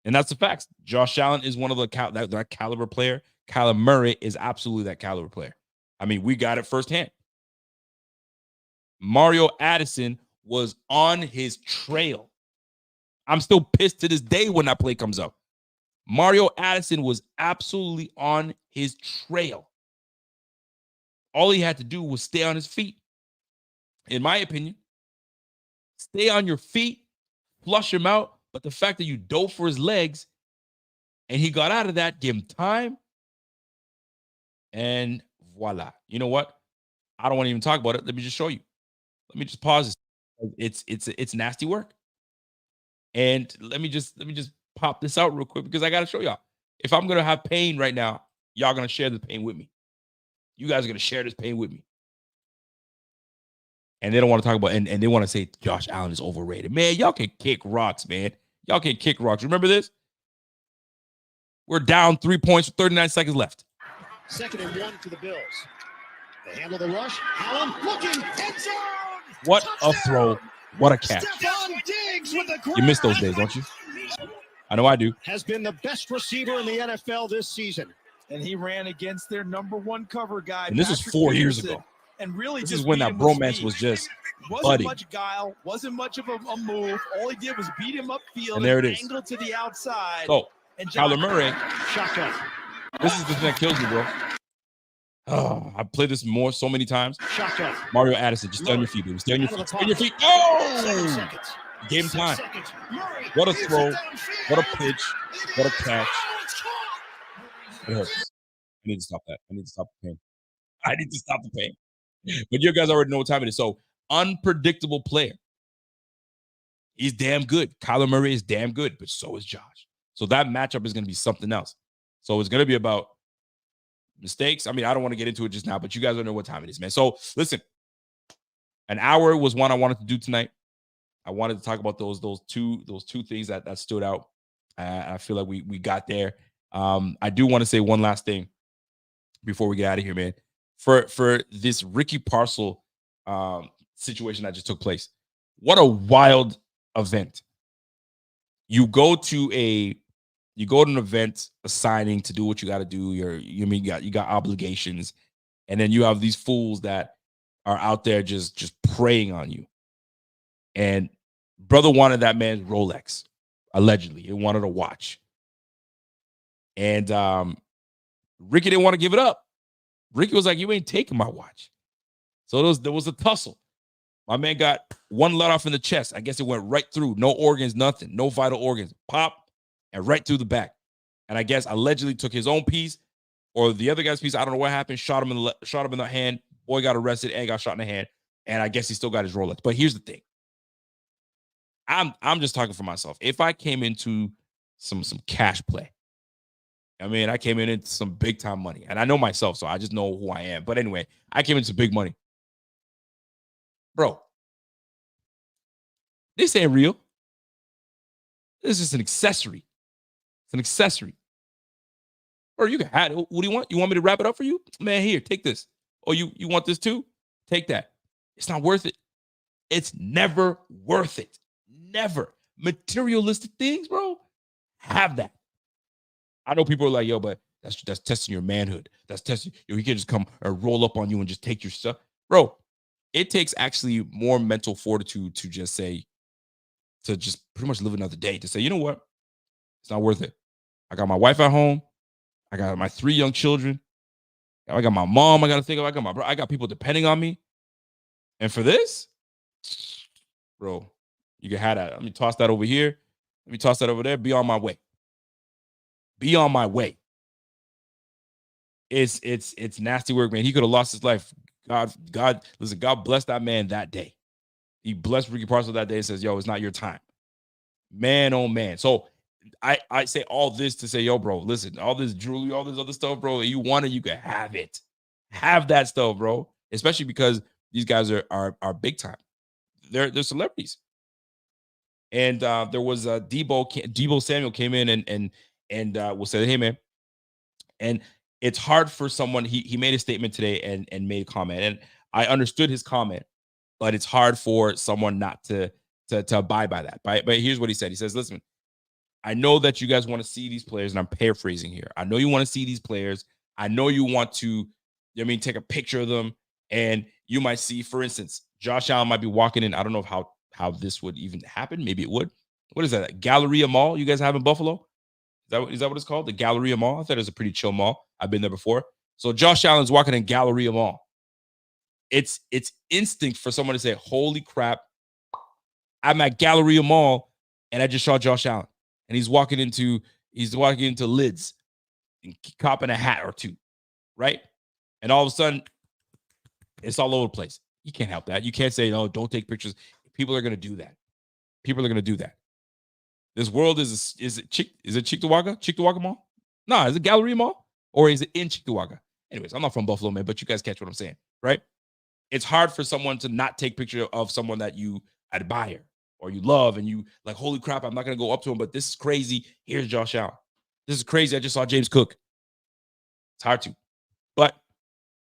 And that's the facts. Josh Allen is one of that caliber player. Kyler Murray is absolutely that caliber player. I mean, we got it firsthand. Mario Addison was on his trail. I'm still pissed to this day when that play comes up. Mario Addison was absolutely on his trail. All he had to do was stay on his feet. In my opinion, stay on your feet, flush him out. But the fact that you dove for his legs and he got out of that, give him time. And voila. You know what? I don't want to even talk about it. Let me just show you. Let me just pause this. It's nasty work. And let me just pop this out real quick because I got to show y'all. If I'm going to have pain right now, y'all going to share the pain with me. You guys are going to share this pain with me. And they don't want to talk about, and they want to say Josh Allen is overrated. Man, y'all can kick rocks, man. Y'all can kick rocks. Remember this? We're down 3 points with 39 seconds left. 2nd and 1 to the Bills. They handle the rush. Allen looking, end zone. What a throw. What a catch. Stefon Diggs with a You miss those days, don't you? I know I do. Has been the best receiver in the NFL this season. And he ran against their #1 cover guy. And this was 4 years ago. And really, this is when that bromance was just wasn't much guile, wasn't much of a move. All he did was beat him upfield and there it is. Angle to the outside. So, Kyler Murray. Shotgun. This is the thing that kills me, bro. Oh, I've played this so many times. Shotgun. Mario Addison, just stay on your feet, baby. Stay on your feet. Stay on your feet. Oh! Game time. What a throw. What a pitch. What a catch. It hurts. I need to stop that. I need to stop the pain. I need to stop the pain. But you guys already know what time it is. So, unpredictable player. He's damn good. Kyler Murray is damn good, but so is Josh. So that matchup is going to be something else. So it's going to be about mistakes. I mean, I don't want to get into it just now, but you guys don't know what time it is, man. So listen, an hour was one I wanted to do tonight. I wanted to talk about those two things that stood out. I feel like we got there. I do want to say one last thing before we get out of here, man. For this Ricky Parcel situation that just took place, what a wild event. You go to an event, a signing to do what you got to do. You got obligations, and then you have these fools that are out there just preying on you. And brother wanted that man's Rolex, allegedly. He wanted a watch. And Ricky didn't want to give it up. Ricky was like, "You ain't taking my watch." So there was a tussle. My man got one let off in the chest. I guess it went right through. No organs, nothing. No vital organs. Pop, and right through the back. And I guess allegedly took his own piece or the other guy's piece. I don't know what happened. Shot him in the hand. Boy got arrested and got shot in the hand. And I guess he still got his Rolex. But here's the thing. I'm just talking for myself. If I came into some cash play, I mean, I came into some big time money, and I know myself, so I just know who I am. But anyway, I came into big money. Bro, this ain't real. This is an accessory. It's an accessory. Or you can have it. What do you want? You want me to wrap it up for you? Man, here, take this. Oh, you want this too? Take that. It's not worth it. It's never worth it. Never. Materialistic things, bro. Have that. I know people are like, yo, but that's testing your manhood. That's testing. He can just come and roll up on you and just take your stuff. Bro, it takes actually more mental fortitude to just pretty much live another day. To say, you know what? It's not worth it. I got my wife at home. I got my 3 young children. I got my mom I got to think of. I got people depending on me. And for this, bro, you can have that. Let me toss that over here. Let me toss that over there. Be on my way. Be on my way. It's nasty work, man. He could have lost his life. Listen, God bless that man that day. He blessed Ricky Parcel that day and says, yo, it's not your time. Man, oh man. So I say all this to say, yo, bro, listen, all this jewelry, all this other stuff, bro, you want it, you can have it. Have that stuff, bro. Especially because these guys are big time. They're celebrities. And there was Debo Samuel came in and was said, hey man. And it's hard for someone. He made a statement today and made a comment, and I understood his comment, but it's hard for someone not to abide by that. But here's what he said. He says, listen, I know that you guys want to see these players, and I'm paraphrasing here. I know you want to see these players. I know you want to, take a picture of them, and you might see, for instance, Josh Allen might be walking in. I don't know how this would even happen. Maybe it would. What is that? Galleria Mall you guys have in Buffalo? Is that what it's called? The Galleria Mall? I thought it was a pretty chill mall. I've been there before. So Josh Allen's walking in Galleria Mall. It's instinct for someone to say, holy crap, I'm at Galleria Mall and I just saw Josh Allen. And he's walking into Lids and copping a hat or two, right? And all of a sudden, it's all over the place. You can't help that. You can't say, no, don't take pictures. People are going to do that. People are going to do that. This world is it Cheektowaga Mall? No, is it Galleria Mall? Or is it in Cheektowaga? Anyways, I'm not from Buffalo, man, but you guys catch what I'm saying, right? It's hard for someone to not take picture of someone that you admire or you love and you like, holy crap, I'm not going to go up to him, but this is crazy. Here's Josh Allen. This is crazy. I just saw James Cook. It's hard to. But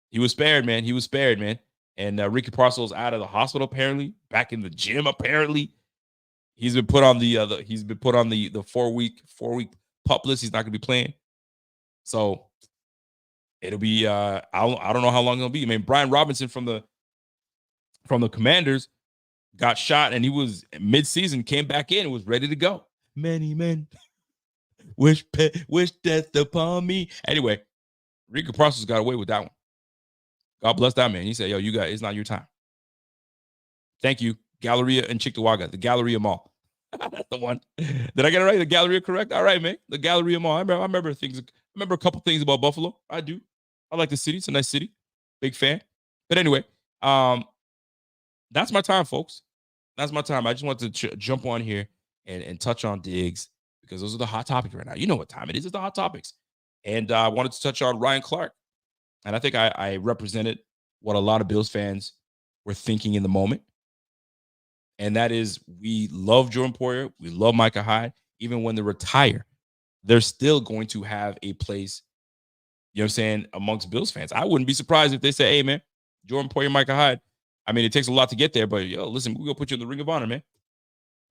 he was spared, man. He was spared, man. And Ricky Parcells out of the hospital, apparently. Back in the gym, apparently. He's been put on the 4-week pup list. He's not going to be playing. So it'll be I don't know how long it'll be. I mean, Brian Robinson from the Commanders got shot and he was mid-season, came back in and was ready to go. Many men wish death upon me. Anyway, Rico Parcells got away with that one. God bless that man. He said, yo, you got it's not your time. Thank you. Galleria and Cheektowaga, the Galleria Mall. That's the one. Did I get it right? The Galleria correct? All right, man. The Galleria Mall. I remember things. I remember a couple things about Buffalo. I do. I like the city. It's a nice city. Big fan. But anyway, that's my time, folks. That's my time. I just want to jump on here and touch on Diggs because those are the hot topics right now. You know what time it is. It's the hot topics. And I wanted to touch on Ryan Clark. And I think I represented what a lot of Bills fans were thinking in the moment. And that is, we love Jordan Poyer. We love Micah Hyde. Even when they retire, they're still going to have a place, you know what I'm saying, amongst Bills fans. I wouldn't be surprised if they say, hey, man, Jordan Poyer, Micah Hyde. I mean, it takes a lot to get there, but yo, listen, we're going to put you in the Ring of Honor, man.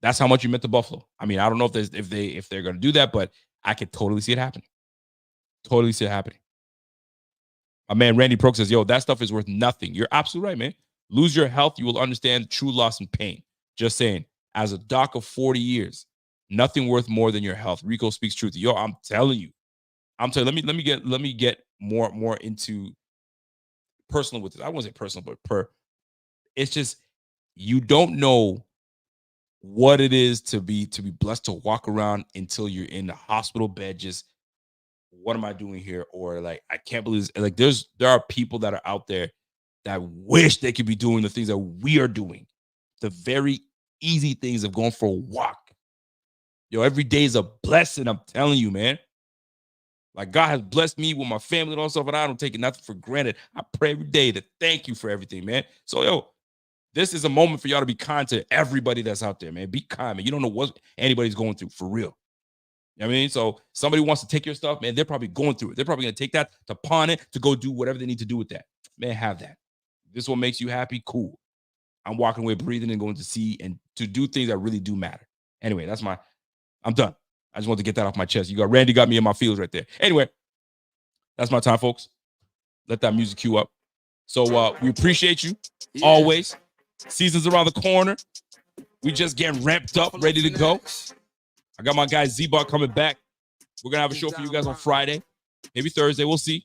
That's how much you meant to Buffalo. I mean, I don't know if they're going to do that, but I could totally see it happening. Totally see it happening. My man Randy Proke says, yo, that stuff is worth nothing. You're absolutely right, man. Lose your health, you will understand true loss and pain. Just saying, as a doc of 40 years, nothing worth more than your health. Rico speaks truth. Yo, I'm telling you. Let me get more into personal with this. I won't say personal, but it's just, you don't know what it is to be blessed to walk around until you're in the hospital bed. Just, what am I doing here? Or like, I can't believe this. Like, there are people that are out there that wish they could be doing the things that we are doing. The very easy things of going for a walk. Yo, every day is a blessing. I'm telling you, man. Like, God has blessed me with my family and all stuff, and I don't take nothing for granted. I pray every day to thank you for everything, man. So, yo, this is a moment for y'all to be kind to everybody that's out there, man. Be kind, man. You don't know what anybody's going through, for real. You know what I mean? So somebody wants to take your stuff, man, they're probably going through it. They're probably going to take that, to pawn it, to go do whatever they need to do with that. Man, have that. This one makes you happy, cool. I'm walking away breathing and going to see and to do things that really do matter. Anyway, I'm done. I just want to get that off my chest. Randy got me in my feels right there. Anyway, that's my time, folks. Let that music cue up. So we appreciate you always. Season's around the corner. We just getting ramped up, ready to go. I got my guy Z-Bar coming back. We're going to have a show for you guys on Friday, maybe Thursday. We'll see.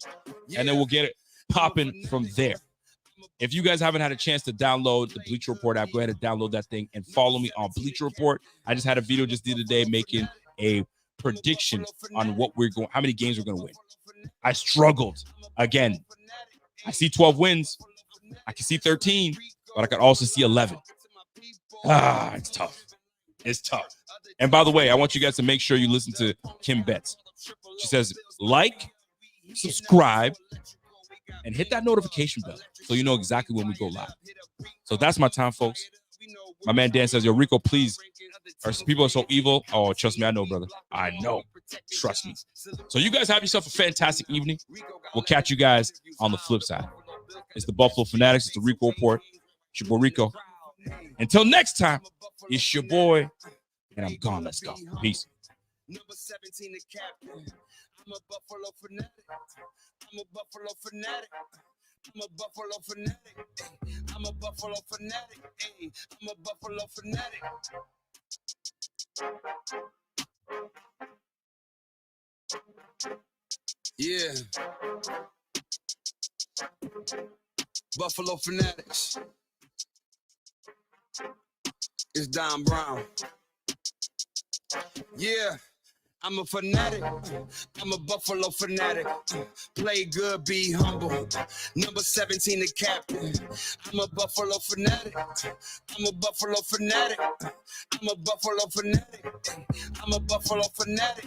And then we'll get it popping from there. If you guys haven't had a chance to download the Bleacher Report app, go ahead and download that thing and follow me on Bleacher Report. I just had a video just the other day making a prediction on how many games we're going to win. I struggled. Again, I see 12 wins. I can see 13, but I can also see 11. It's tough. It's tough. And by the way, I want you guys to make sure you listen to Kim Betts. She says, like, subscribe, and hit that notification bell so you know exactly when we go live. So that's my time, folks. My man Dan says, yo, Rico, please. People are so evil. Oh, trust me, I know, brother. I know. Trust me. So you guys have yourself a fantastic evening. We'll catch you guys on the flip side. It's the Buffalo Fanatics. It's the Rico Report. It's your boy Rico. Until next time, it's your boy, and I'm gone. Let's go. Peace. Number 17, the captain. I'm a Buffalo fanatic. I'm a Buffalo fanatic. I'm a Buffalo fanatic. I'm a Buffalo fanatic. I'm a Buffalo fanatic. Yeah. Buffalo Fanatics. It's Don Brown. Yeah. I'm a fanatic. I'm a Buffalo fanatic. Play good, be humble. Number 17, the captain. I'm a Buffalo fanatic. I'm a Buffalo fanatic. I'm a Buffalo fanatic. I'm a Buffalo fanatic.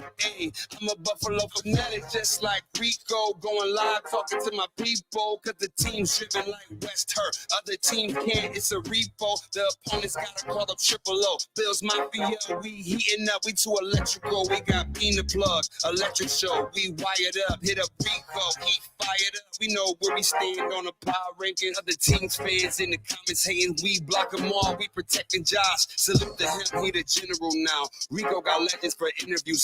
I'm a Buffalo fanatic. Just like Rico, going live, talking to my people. Cause the team's driven like West Hurt. Other team can't, it's a repo. The opponents gotta call up Triple O. Bills Mafia, we heating up, we too electrical. We got Bean the plug, electric show. We wired up, hit up Rico, he fired up. We know where we stand on the power ranking. Other teams fans in the comments hating. We block them all, we protecting Josh. Salute to him, he the general now. Rico got legends for interviews.